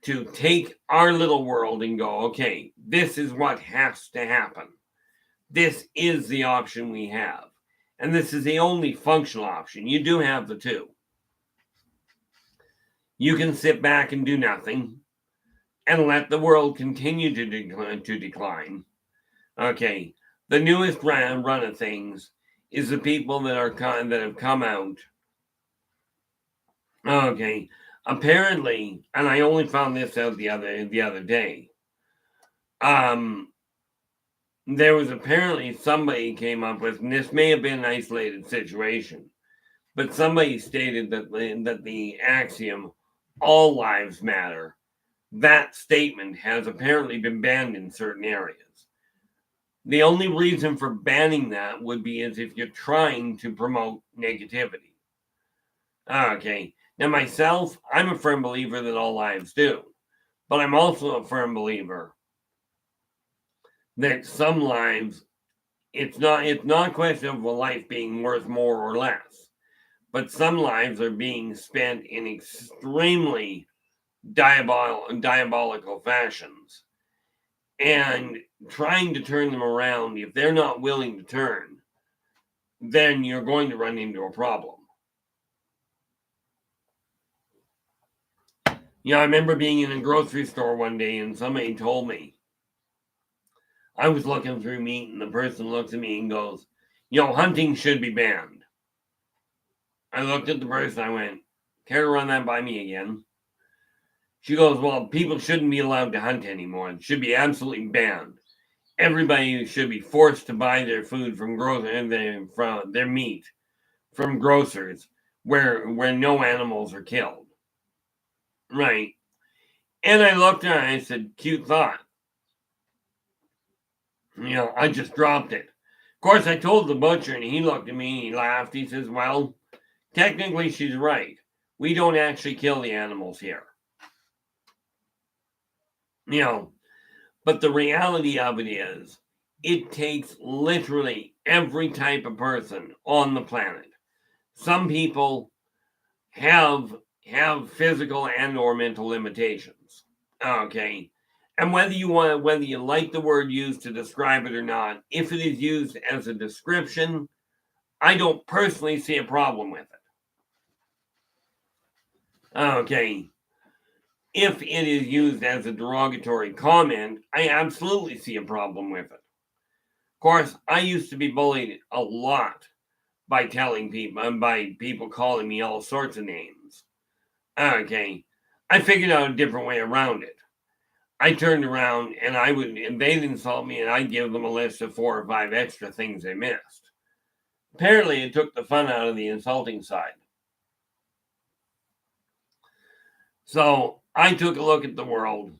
to take our little world and go, okay, this is what has to happen. This is the option we have. And this is the only functional option. You do have the two. You can sit back and do nothing and let the world continue to decline. Okay, the newest run of things is the people that have come out. Okay, apparently, and I only found this out the other day. There was apparently somebody came up with, and this may have been an isolated situation, but somebody stated that the axiom "all lives matter," that statement has apparently been banned in certain areas. The only reason for banning that would be as if you're trying to promote negativity. Okay. Now, myself, I'm a firm believer that all lives do. But I'm also a firm believer that some lives, it's not a question of a life being worth more or less. But some lives are being spent in extremely diabolical fashions. And trying to turn them around, if they're not willing to turn, then you're going to run into a problem. I remember being in a grocery store one day and somebody told me, I was looking through meat and the person looks at me and goes, hunting should be banned. I looked at the person, I went, care to run that by me again? She goes, well, people shouldn't be allowed to hunt anymore. It should be absolutely banned. Everybody should be forced to buy their food from their meat from grocers where no animals are killed. Right. And I looked at her and I said, cute thought. I just dropped it. Of course, I told the butcher and he looked at me and he laughed. He says, well, technically she's right. We don't actually kill the animals here. But the reality of it is, it takes literally every type of person on the planet. Some people have have physical and or mental limitations. Okay. And whether you like the word used to describe it or not, if it is used as a description, I don't personally see a problem with it. Okay. If it is used as a derogatory comment, I absolutely see a problem with it. Of course, I used to be bullied a lot by people calling me all sorts of names. Okay. I figured out a different way around it. I turned around and they'd insult me and I'd give them a list of 4 or 5 extra things they missed. Apparently, it took the fun out of the insulting side. So I took a look at the world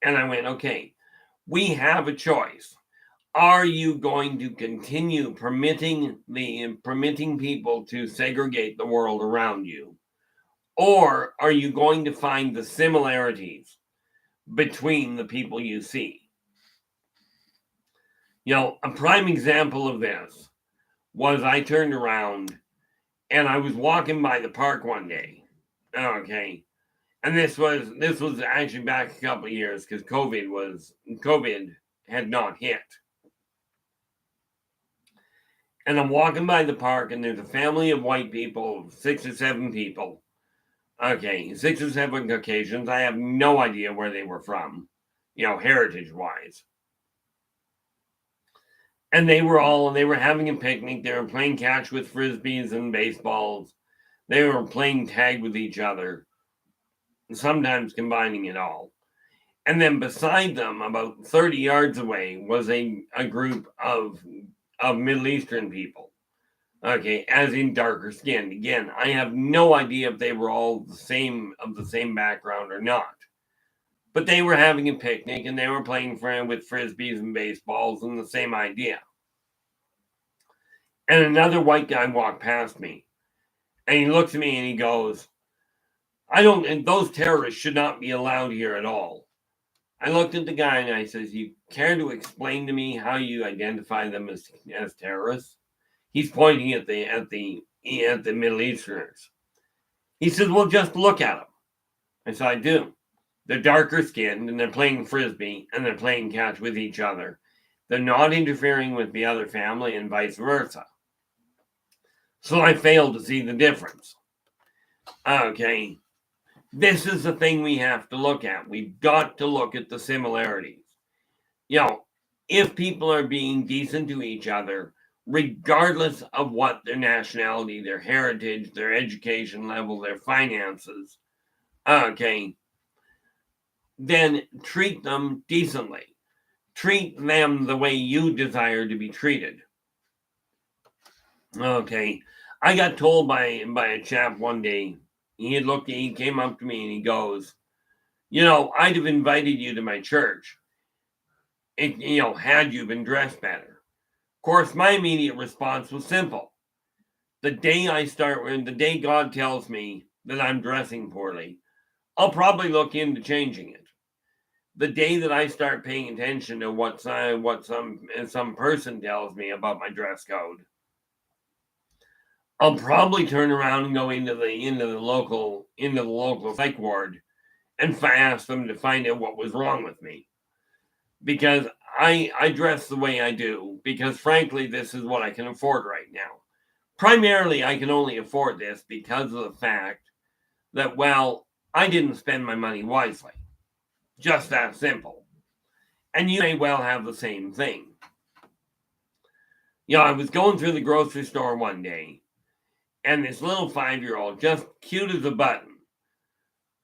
and I went, okay, we have a choice. Are you going to continue permitting people to segregate the world around you? Or are you going to find the similarities between the people you see? A prime example of this was I turned around and I was walking by the park one day. Okay. And this was actually back a couple of years because COVID had not hit. And I'm walking by the park and there's a family of white people, 6 or 7 people. Okay, 6 or 7 Caucasians. I have no idea where they were from, heritage wise. And they were having a picnic. They were playing catch with frisbees and baseballs. They were playing tag with each other, sometimes combining it all. And then beside them, about 30 yards away, was a group of Middle Eastern people. Okay, as in darker skinned. Again, I have no idea if they were all of the same background or not. But they were having a picnic and they were playing with frisbees and baseballs and the same idea. And another white guy walked past me. And he looks at me and he goes, and those terrorists should not be allowed here at all. I looked at the guy and I says, you care to explain to me how you identify them as terrorists? He's pointing at the Middle Easterners. He says, well, just look at them. I said, I do. They're darker skinned and they're playing frisbee and they're playing catch with each other. They're not interfering with the other family and vice versa. So I failed to see the difference. Okay. This is the thing we have to look at. We've got to look at the similarities. If people are being decent to each other, regardless of what their nationality, their heritage, their education level, their finances, okay, then treat them decently. Treat them the way you desire to be treated. Okay. I got told by a chap one day, he came up to me and he goes, I'd have invited you to my church, had you been dressed better. Of course, my immediate response was simple. The day God tells me that I'm dressing poorly, I'll probably look into changing it. The day that I start paying attention to what some person tells me about my dress code, I'll probably turn around and go into the local psych ward and ask them to find out what was wrong with me. Because I dress the way I do because frankly this is what I can afford right now. Primarily I can only afford this because of the fact that I didn't spend my money wisely. Just that simple. And you may well have the same thing. I was going through the grocery store one day and this little 5-year-old, just cute as a button,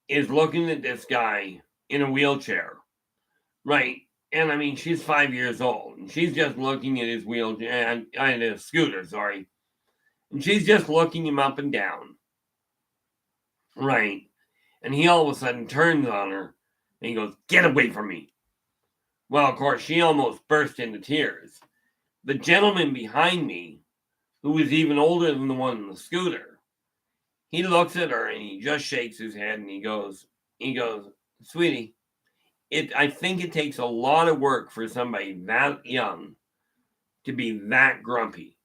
is looking at this guy in a wheelchair. Right. And I mean, she's 5 years old and she's just looking at his wheelchair and his scooter, sorry. And she's just looking him up and down. Right. And he all of a sudden turns on her and he goes, get away from me. Well, of course, she almost burst into tears. The gentleman behind me, who was even older than the one in the scooter, he looks at her and he just shakes his head and he goes, sweetie, I think it takes a lot of work for somebody that young to be that grumpy.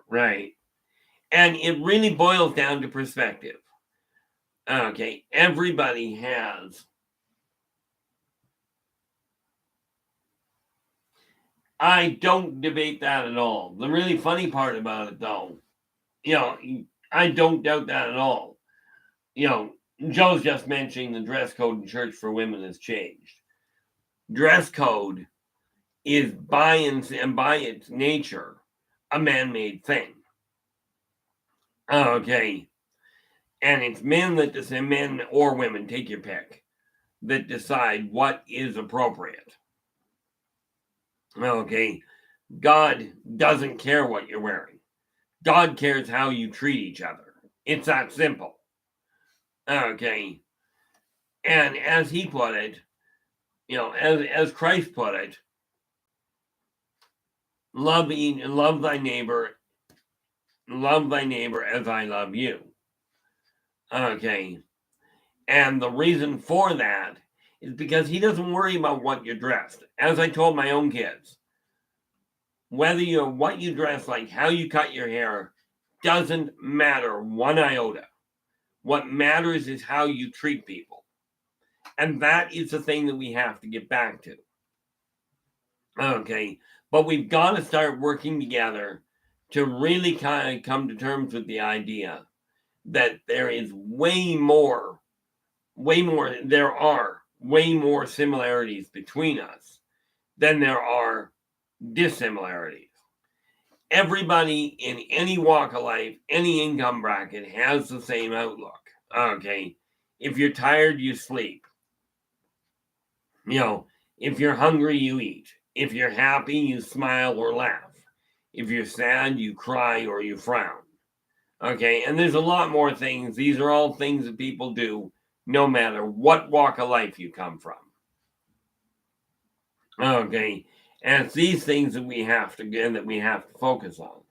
Right. And it really boils down to perspective. Okay, everybody has. I don't debate that at all. The really funny part about it, though, you know, I don't doubt that at all. You know, Joe's just mentioning the dress code in church for women has changed. Dress code is by its nature a man-made thing. Okay, and it's men that decide, men or women, take your pick, that decide what is appropriate. Okay, God doesn't care what you're wearing. God cares how you treat each other. It's that simple. Okay, and as he put it, you know, as Christ put it, love thy neighbor as I love you. Okay, and the reason for that is because he doesn't worry about what you're dressed. As I told my own kids, what you dress like, how you cut your hair, doesn't matter one iota. What matters is how you treat people. And that is the thing that we have to get back to. Okay. But we've got to start working together to really kind of come to terms with the idea that there is there are way more similarities between us than there are dissimilarities. Everybody in any walk of life, any income bracket has the same outlook. Okay. If you're tired, you sleep. You know, if you're hungry, you eat. If you're happy, you smile or laugh. If you're sad, you cry or you frown. Okay. And there's a lot more things. These are all things that people do no matter what walk of life you come from. Okay. And it's these things that we have to focus on.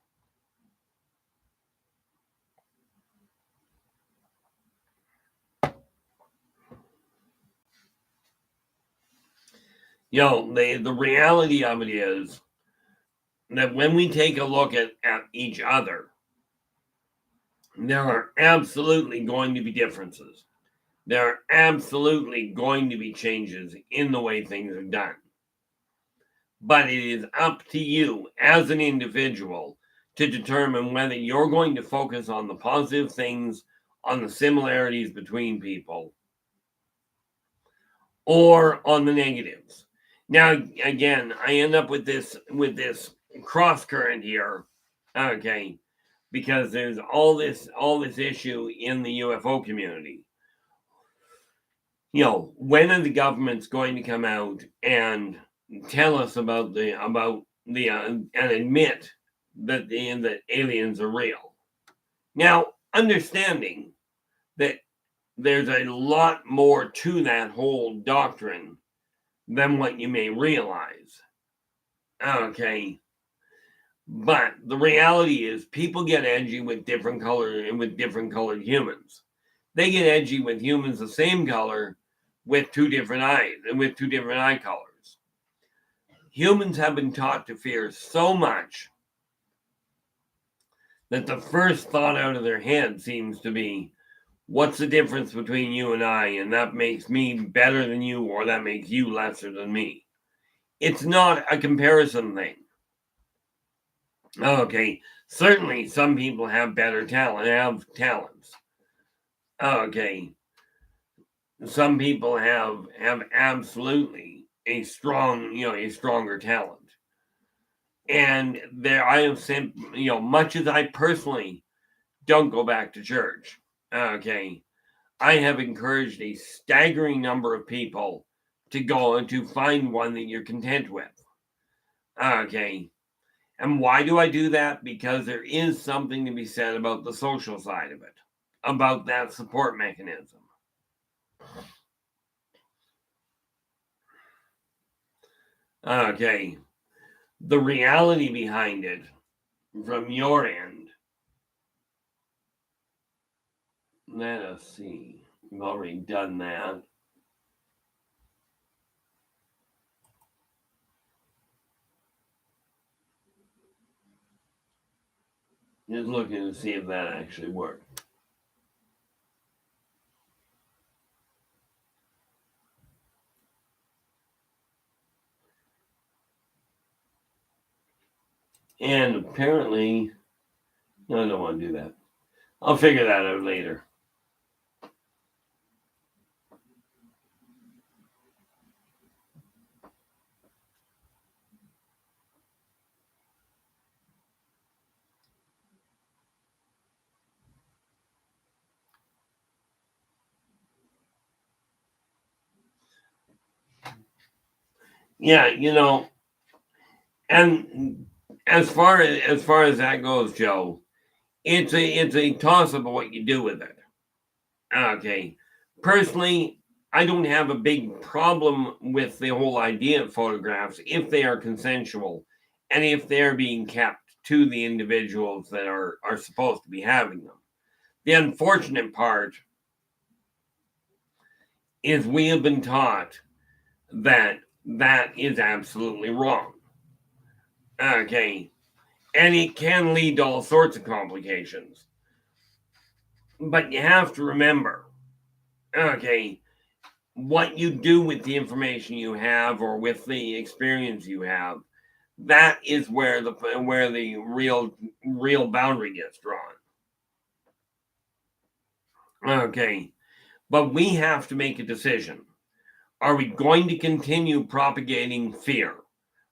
You know, the reality of it is that when we take a look at each other, there are absolutely going to be differences. There are absolutely going to be changes in the way things are done. But it is up to you as an individual to determine whether you're going to focus on the positive things, on the similarities between people, or on the negatives. Now, again, I end up with this cross current here. Okay, because there's all this issue in the UFO community. You know, when are the governments going to come out and tell us about the and admit that that aliens are real? Now, understanding that there's a lot more to that whole doctrine than what you may realize. Okay. But the reality is people get edgy with different colored humans. They get edgy with humans the same color with two different eyes and with two different eye colors. Humans have been taught to fear so much that the first thought out of their head seems to be, what's the difference between you and I? And that makes me better than you, or that makes you lesser than me. It's not a comparison thing. Okay, certainly some people have talents. Okay, some people have absolutely a stronger talent. And there I have sent, much as I personally don't go back to church. Okay, I have encouraged a staggering number of people to go and to find one that you're content with. Okay. And why do I do that? Because there is something to be said about the social side of it, about that support mechanism. Okay. The reality behind it from your end. Let us see. We've already done that. Just looking to see if that actually worked. And apparently, no, I don't want to do that. I'll figure that out later. Yeah, and as far as that goes, Joe, it's a toss up of what you do with it. Okay. Personally, I don't have a big problem with the whole idea of photographs if they are consensual and if they're being kept to the individuals that are supposed to be having them. The unfortunate part is we have been taught that that is absolutely wrong. Okay. And it can lead to all sorts of complications. But you have to remember, okay, what you do with the information you have or with the experience you have, that is where the real boundary gets drawn. Okay. But we have to make a decision. Are we going to continue propagating fear?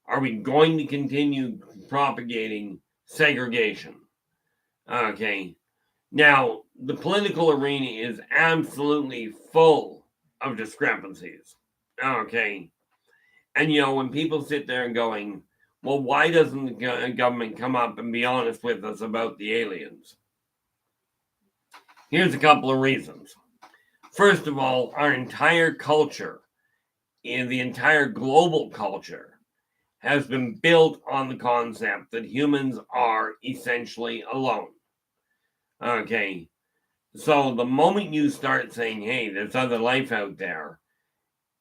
Are we going to continue propagating segregation? Okay. Now, the political arena is absolutely full of discrepancies. Okay. And, when people sit there and going, well, why doesn't the government come up and be honest with us about the aliens? Here's a couple of reasons. First of all, our entire culture, in the entire global culture, has been built on the concept that humans are essentially alone. Okay. So the moment you start saying, hey, there's other life out there,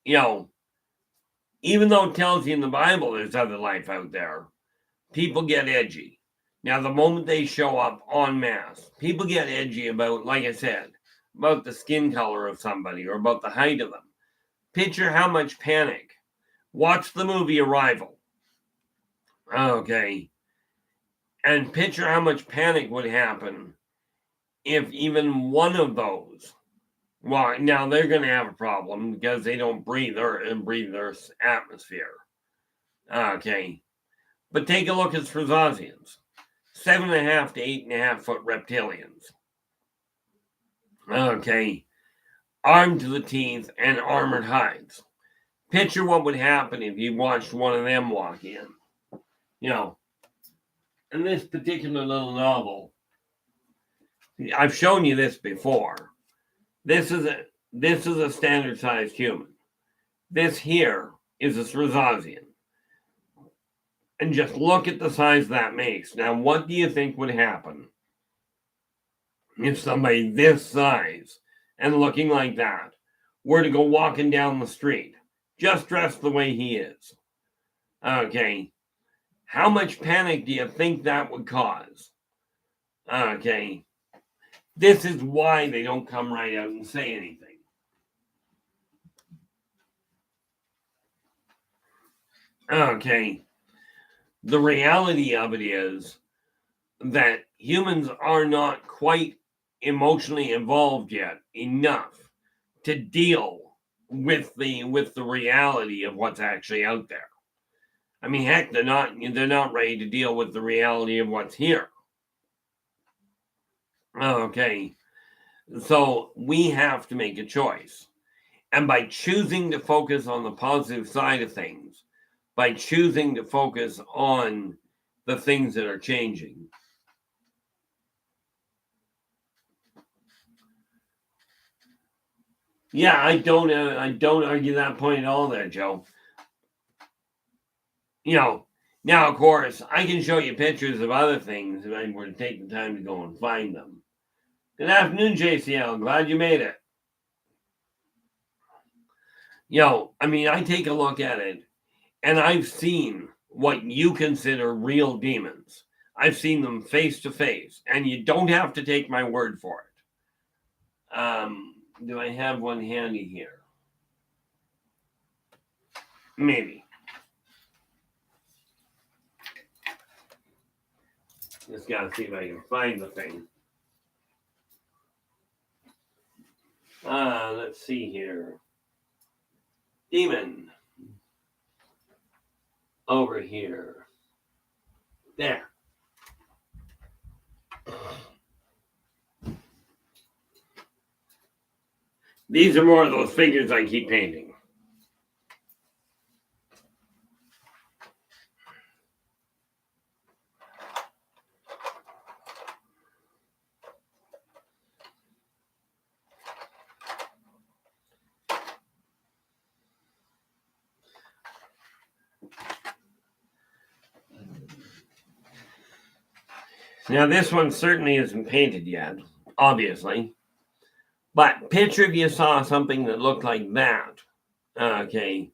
even though it tells you in the Bible there's other life out there, people get edgy. Now, the moment they show up en masse, people get edgy about, like I said, about the skin color of somebody or about the height of them. Picture how much panic. Watch the movie Arrival. Okay. And picture how much panic would happen if even one of those. Well, now they're going to have a problem because they don't breathe Earth's atmosphere. Okay. But take a look at Strazazians. 7.5 to 8.5 foot reptilians. Okay. Armed to the teeth and armored hides. Picture what would happen if you watched one of them walk in. In this particular little novel, I've shown you this before. This is a standard sized human. This here is a Strazazian. And just look at the size that makes. Now, what do you think would happen if somebody this size and looking like that were to go walking down the street, just dressed the way he is? Okay. How much panic do you think that would cause? Okay. This is why they don't come right out and say anything. Okay. The reality of it is that humans are not quite emotionally involved yet enough to deal with the reality of what's actually out there. I mean, heck, they're not ready to deal with the reality of what's here. Okay. So we have to make a choice. And by choosing to focus on the positive side of things, by choosing to focus on the things that are changing. Yeah, I don't argue that point at all there, Joe. Now of course I can show you pictures of other things if I were to take the time to go and find them. Good afternoon, JCL. Glad you made it. I mean, I take a look at it and I've seen what you consider real demons. I've seen them face to face, and you don't have to take my word for it. Do I have one handy here? Maybe. Just gotta see if I can find the thing. Let's see here. Demon. Over here. There. These are more of those figures I keep painting. Now, this one certainly isn't painted yet, obviously. But picture if you saw something that looked like that, okay,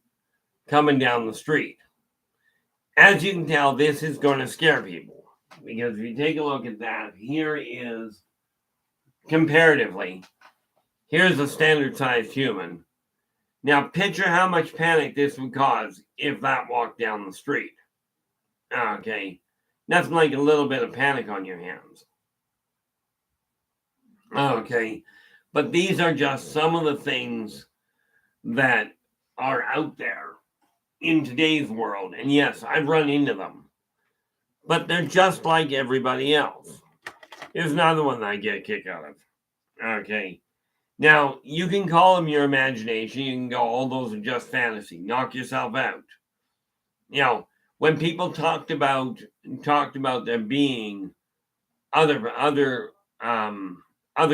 coming down the street. As you can tell, this is going to scare people. Because if you take a look at that, here is, comparatively, here's a standard-sized human. Now, picture how much panic this would cause if that walked down the street. Okay. Nothing like a little bit of panic on your hands. Okay. But these are just some of the things that are out there in today's world. And yes, I've run into them. But they're just like everybody else. Here's another one that I get a kick out of. Okay. Now, you can call them your imagination. You can go, all those are just fantasy. Knock yourself out. You know, when people talked about there being other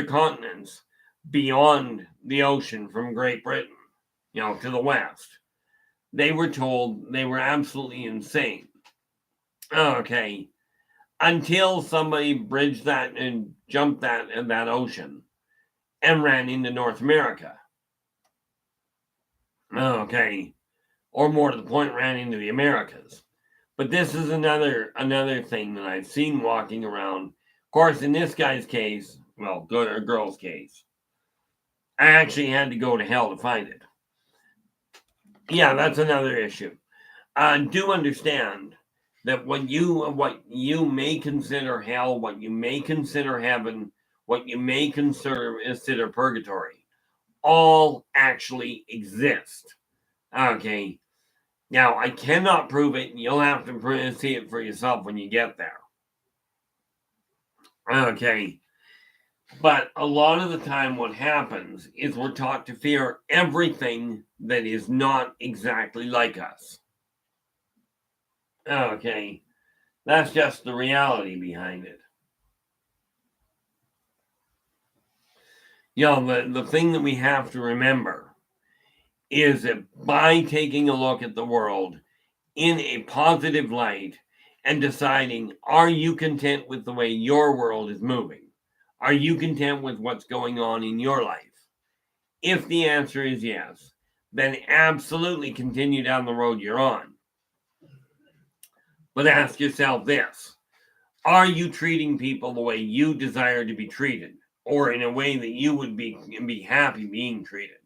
continents beyond the ocean from Great Britain, you know, to the west, they were told they were absolutely insane. Okay, until somebody bridged that and jumped that ocean and ran into North America. Okay, or more to the point, ran into the Americas. But this is another thing that I've seen walking around. Of course, in this guy's case, well, girl's case, I actually had to go to hell to find it. Yeah, that's another issue. Do understand that what you may consider hell, what you may consider heaven, what you may consider purgatory, all actually exist. Okay. Now, I cannot prove it. You'll have to see it for yourself when you get there. Okay. But a lot of the time what happens is we're taught to fear everything that is not exactly like us. Okay. That's just the reality behind it. You know, the thing that we have to remember is that by taking a look at the world in a positive light and deciding, are you content with the way your world is moving? Are you content with what's going on in your life? If the answer is yes, then absolutely continue down the road you're on. But ask yourself this: are you treating people the way you desire to be treated, or in a way that you would be happy being treated?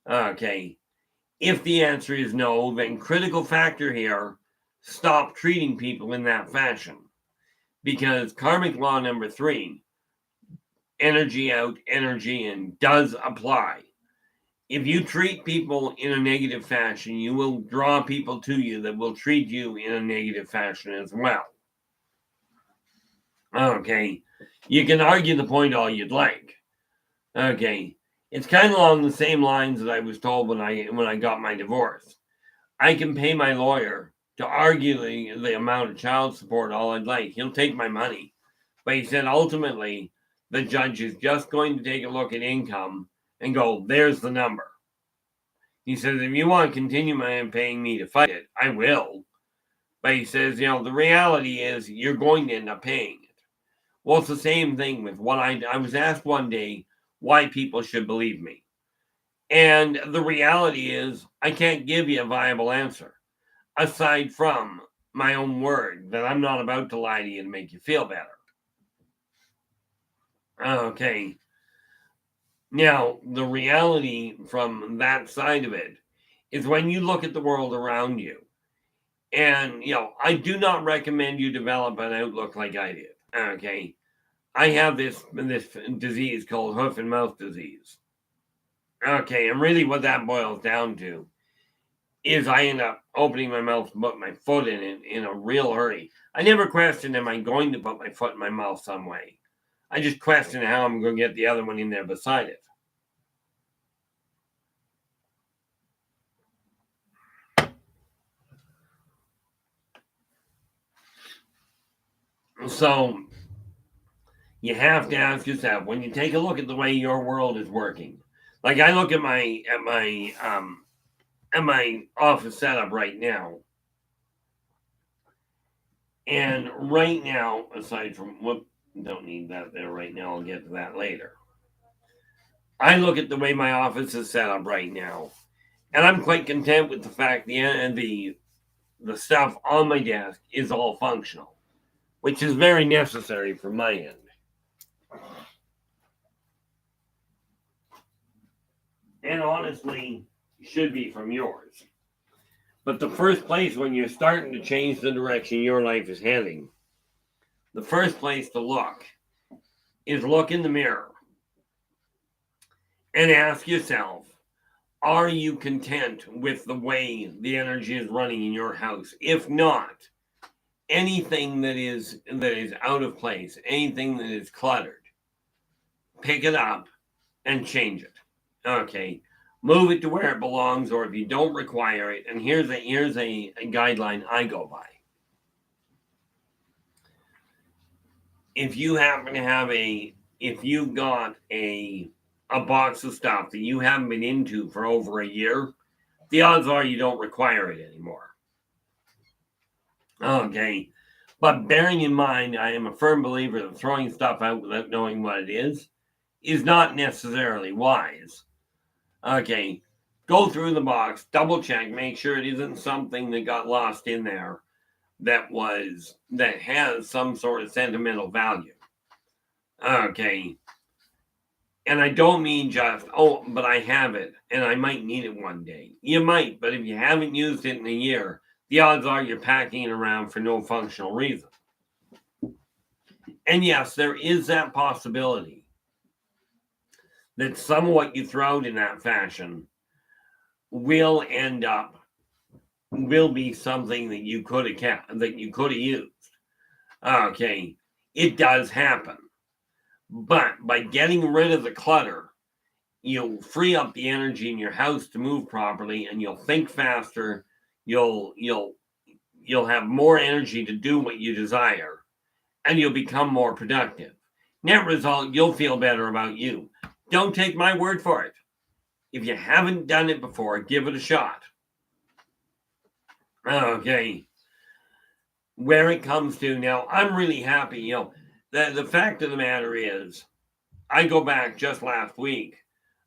Okay. If the answer is no, then critical factor here, stop treating people in that fashion. Because karmic law number 3, energy out, energy in, does apply. If you treat people in a negative fashion, you will draw people to you that will treat you in a negative fashion as well. Okay. You can argue the point all you'd like. Okay. It's kind of along the same lines that I was told when I got my divorce. I can pay my lawyer to argue the amount of child support all I'd like. He'll take my money. But he said ultimately the judge is just going to take a look at income and go, there's the number. He says, if you want to continue paying me to fight it, I will. But he says, you know, the reality is you're going to end up paying it. Well, it's the same thing with what I was asked one day why people should believe me. And the reality is I can't give you a viable answer aside from my own word that I'm not about to lie to you to make you feel better. Okay. Now, the reality from that side of it is when you look at the world around you And, I do not recommend you develop an outlook like I did. Okay. I have this disease called hoof and mouth disease. Okay. And really what that boils down to is I end up opening my mouth to put my foot in it in a real hurry. I never question, am I going to put my foot in my mouth some way? I just question how I'm going to get the other one in there beside it. So you have to ask yourself, when you take a look at the way your world is working, like I look at my office setup right now, and right now, aside from don't need that there right now, I'll get to that later. I look at the way my office is set up right now, and I'm quite content with the fact the stuff on my desk is all functional, which is very necessary from my end. And honestly, should be from yours. But the first place when you're starting to change the direction your life is heading, the first place to look is look in the mirror and ask yourself, are you content with the way the energy is running in your house? If not, anything that is out of place, anything that is cluttered, pick it up and change it. Okay. Move it to where it belongs, or if you don't require it, and here's a guideline I go by. If you happen to have if you got a box of stuff that you haven't been into for over a year, the odds are you don't require it anymore. Okay. But bearing in mind, I am a firm believer that throwing stuff out without knowing what it is not necessarily wise. Okay. Go through the box, double check, make sure it isn't something that got lost in there that has some sort of sentimental value. Okay. And I don't mean just, but I have it and I might need it one day. You might, but if you haven't used it in a year, the odds are you're packing it around for no functional reason. And yes, there is that possibility that some of what you throw out in that fashion will be something that you could have kept, that you could have used. Okay. It does happen. But by getting rid of the clutter, you'll free up the energy in your house to move properly, and you'll think faster. You'll have more energy to do what you desire, and you'll become more productive. Net result, you'll feel better about you. Don't take my word for it. If you haven't done it before, give it a shot. Okay. Where it comes to now, I'm really happy. The fact of the matter is, I go back just last week.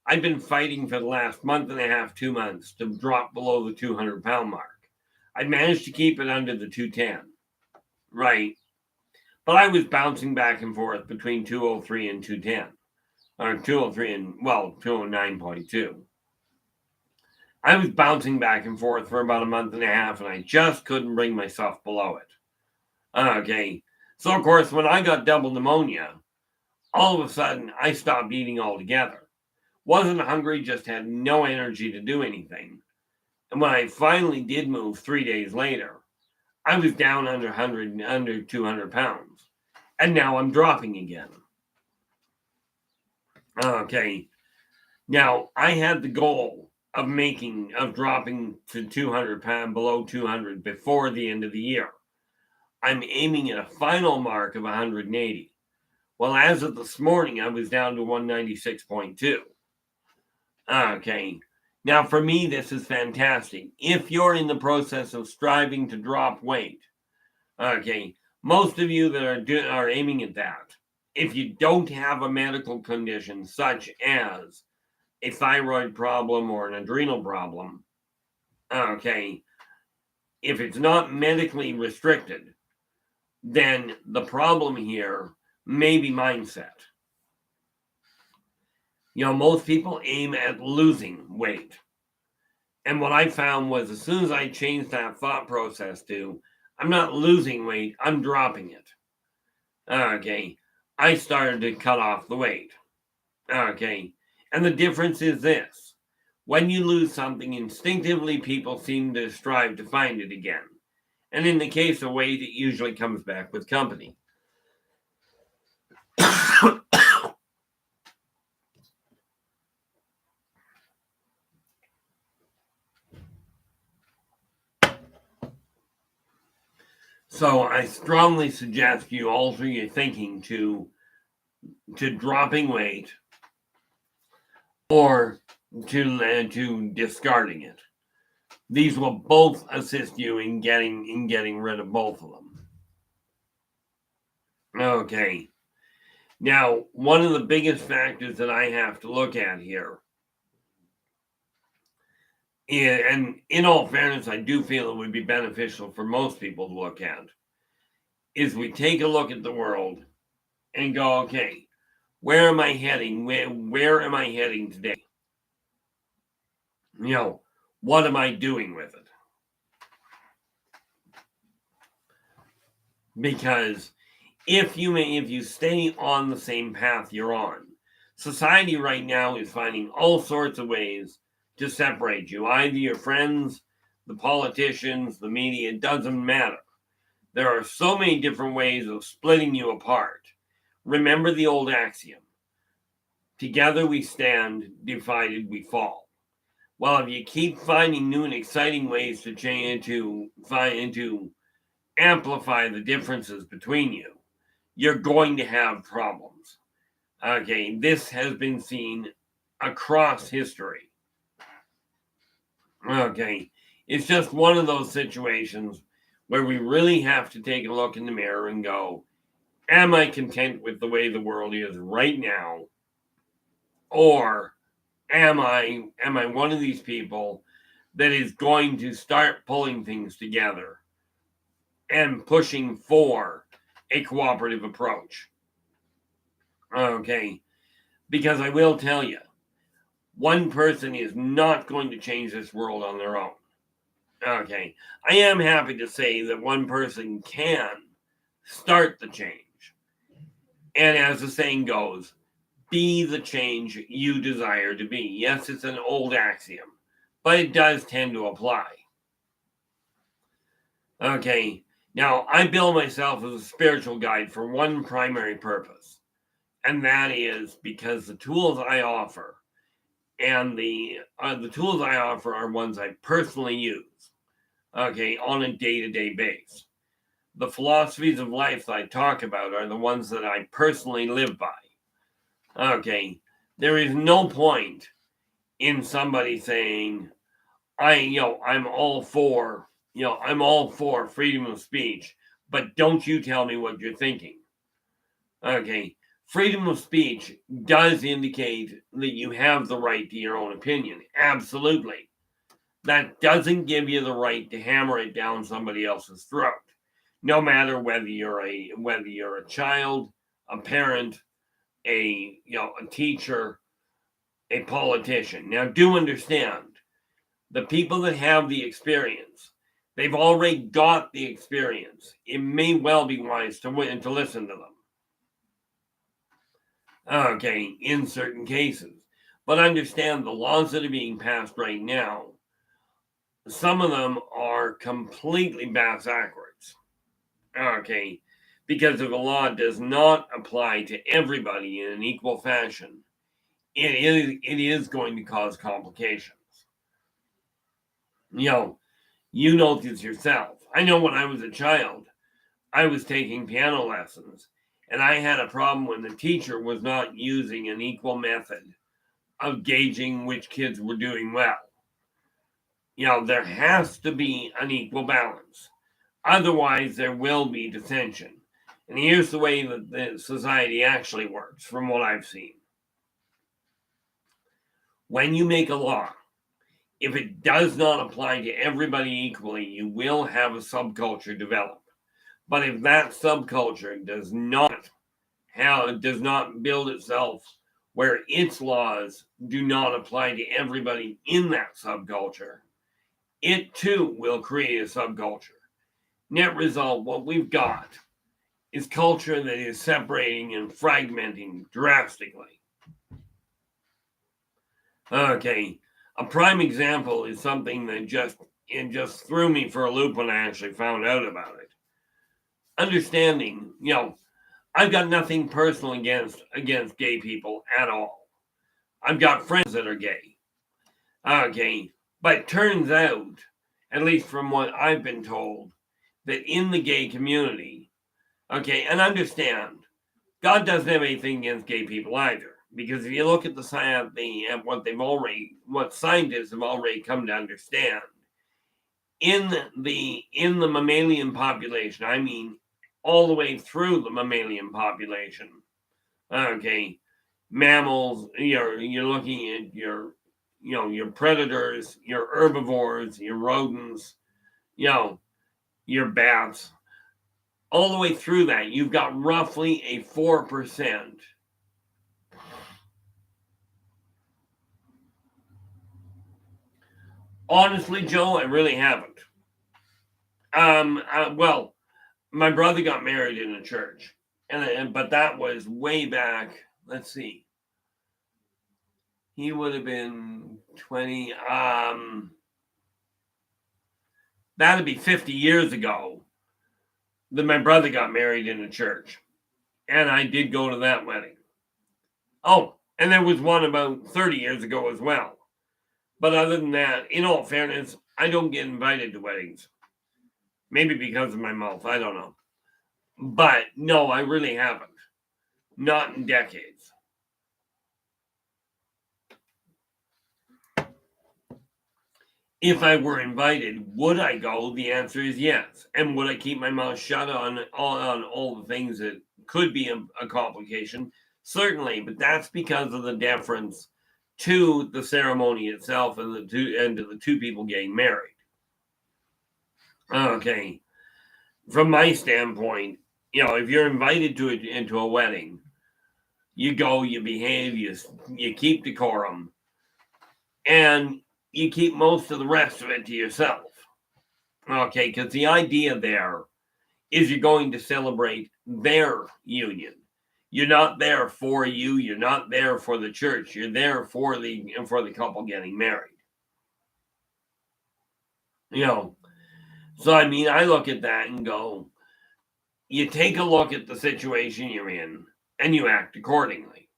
I've been fighting for the last month and a half, 2 months to drop below the 200-pound mark. I managed to keep it under the 210. Right. But I was bouncing back and forth between 203 and 210. Or 203 and, 209.2. I was bouncing back and forth for about a month and a half, and I just couldn't bring myself below it. Okay. So, of course, when I got double pneumonia, all of a sudden, I stopped eating altogether. Wasn't hungry, just had no energy to do anything. And when I finally did move 3 days later, I was down under 200 pounds. And now I'm dropping again. Okay. Now, I had the goal of dropping to 200 pounds, below 200 before the end of the year. I'm aiming at a final mark of 180. Well, as of this morning, I was down to 196.2. Okay. Now, for me, this is fantastic. If you're in the process of striving to drop weight, okay, most of you that are aiming at that, if you don't have a medical condition such as a thyroid problem or an adrenal problem, okay, if it's not medically restricted, then the problem here may be mindset. Most people aim at losing weight. And what I found was as soon as I changed that thought process to, I'm not losing weight, I'm dropping it. Okay. I started to cut off the weight. Okay. And the difference is this: when you lose something, instinctively people seem to strive to find it again. And in the case of weight, it usually comes back with company. So I strongly suggest you alter your thinking to dropping weight or to discarding it. These will both assist you in getting rid of both of them. Okay. Now, one of the biggest factors that I have to look at here, and in all fairness, I do feel it would be beneficial for most people to look at, is we take a look at the world and go, okay, where am I heading? Where am I heading today? What am I doing with it? Because if you stay on the same path you're on, society right now is finding all sorts of ways to separate you. Either your friends, the politicians, the media, it doesn't matter. There are so many different ways of splitting you apart. Remember the old axiom: together we stand, divided we fall. Well, if you keep finding new and exciting ways to change, to amplify the differences between you, you're going to have problems. Okay, this has been seen across history. Okay, it's just one of those situations where we really have to take a look in the mirror and go, am I content with the way the world is right now? Or am I one of these people that is going to start pulling things together and pushing for a cooperative approach? Okay, because I will tell you, one person is not going to change this world on their own. Okay, I am happy to say that one person can start the change. And as the saying goes, be the change you desire to be. Yes, it's an old axiom, but it does tend to apply. Okay, now I bill myself as a spiritual guide for one primary purpose, and that is because the tools I offer and the tools I offer are ones I personally use, okay, on a day-to-day basis. The philosophies of life that I talk about are the ones that I personally live by. Okay, there is no point in somebody saying, I'm all for freedom of speech, but don't you tell me what you're thinking. Okay, freedom of speech does indicate that you have the right to your own opinion. Absolutely. That doesn't give you the right to hammer it down somebody else's throat. No matter whether you're a child, a parent, a teacher, a politician. Now do understand, the people that have the experience, they've already got the experience. It may well be wise to listen to them. Okay, in certain cases. But understand the laws that are being passed right now, some of them are completely backwards. Okay, because if a law does not apply to everybody in an equal fashion, it is going to cause complications. You know this yourself. I know when I was a child, I was taking piano lessons, and I had a problem when the teacher was not using an equal method of gauging which kids were doing well. There has to be an equal balance. Otherwise, there will be dissension. And here's the way that the society actually works, from what I've seen. When you make a law, if it does not apply to everybody equally, you will have a subculture develop. But if that subculture does not build itself where its laws do not apply to everybody in that subculture, it too will create a subculture. Net result, what we've got is culture that is separating and fragmenting drastically. Okay, a prime example is something that just threw me for a loop when I actually found out about it. Understanding, I've got nothing personal against gay people at all. I've got friends that are gay. Okay, but it turns out, at least from what I've been told, that in the gay community, okay, and understand, God doesn't have anything against gay people either, because if you look at what scientists have already come to understand, in the mammalian population, I mean, all the way through the mammalian population, okay, mammals, you're looking at your predators, your herbivores, your rodents, your bats, all the way through that, you've got roughly a 4%. Honestly, Joe, I really haven't. Well, my brother got married in a church, but that was way back. Let's see, he would have been 20. That'd be 50 years ago that my brother got married in a church, and I did go to that wedding. Oh, and there was one about 30 years ago as well. But other than that, in all fairness, I don't get invited to weddings. Maybe because of my mouth, I don't know. But no, I really haven't. Not in decades. If I were invited, would I go? The answer is yes. And would I keep my mouth shut on all the things that could be a complication? Certainly, but that's because of the deference to the ceremony itself and to the two people getting married. Okay. From my standpoint, if you're invited into a wedding, you go, you behave, you keep decorum, and you keep most of the rest of it to yourself. Okay, because the idea there is you're going to celebrate their union. You're not there for you. You're not there for the church. You're there for the couple getting married. So I mean, I look at that and go, you take a look at the situation you're in and you act accordingly.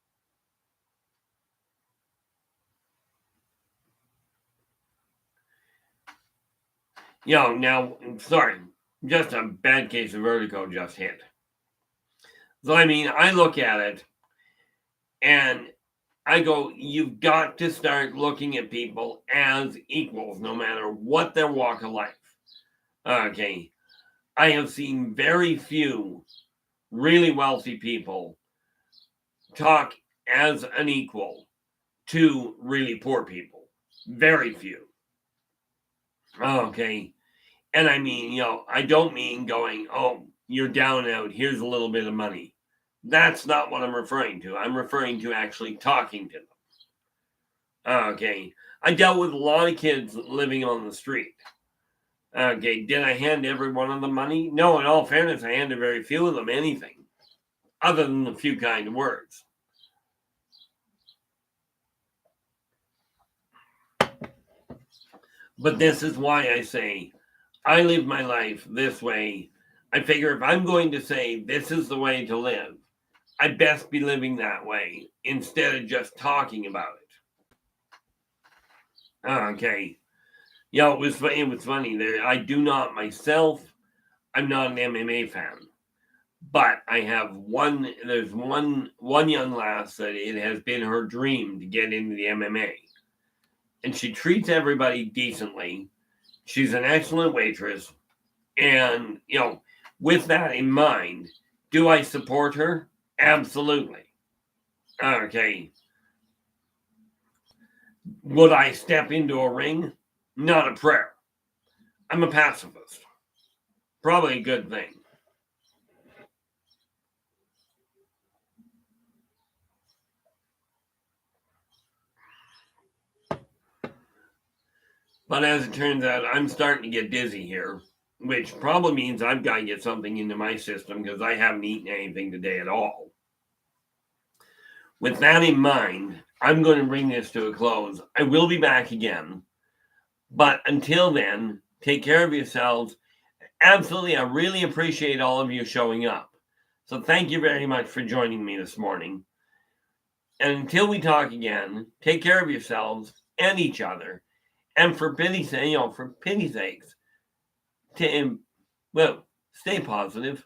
Now, sorry, just a bad case of vertigo just hit. So, I mean, I look at it and I go, you've got to start looking at people as equals, no matter what their walk of life. Okay. I have seen very few really wealthy people talk as an equal to really poor people. Very few. Okay. And I mean, I don't mean going, oh, you're down and out, here's a little bit of money. That's not what I'm referring to. I'm referring to actually talking to them. Okay. I dealt with a lot of kids living on the street. Okay. Did I hand every one of them money? No, in all fairness, I handed very few of them anything other than a few kind words. But this is why I say I live my life this way. I figure if I'm going to say this is the way to live, I'd best be living that way instead of just talking about it. Okay. It was funny. I do not myself, I'm not an MMA fan. But I have there's one young lass that it has been her dream to get into the MMA. And she treats everybody decently. She's an excellent waitress. And, with that in mind, do I support her? Absolutely. Okay. Would I step into a ring? Not a prayer. I'm a pacifist. Probably a good thing. But as it turns out, I'm starting to get dizzy here, which probably means I've got to get something into my system because I haven't eaten anything today at all. With that in mind, I'm going to bring this to a close. I will be back again. But until then, take care of yourselves. Absolutely, I really appreciate all of you showing up. So thank you very much for joining me this morning. And until we talk again, take care of yourselves and each other. And for pity's sakes, stay positive.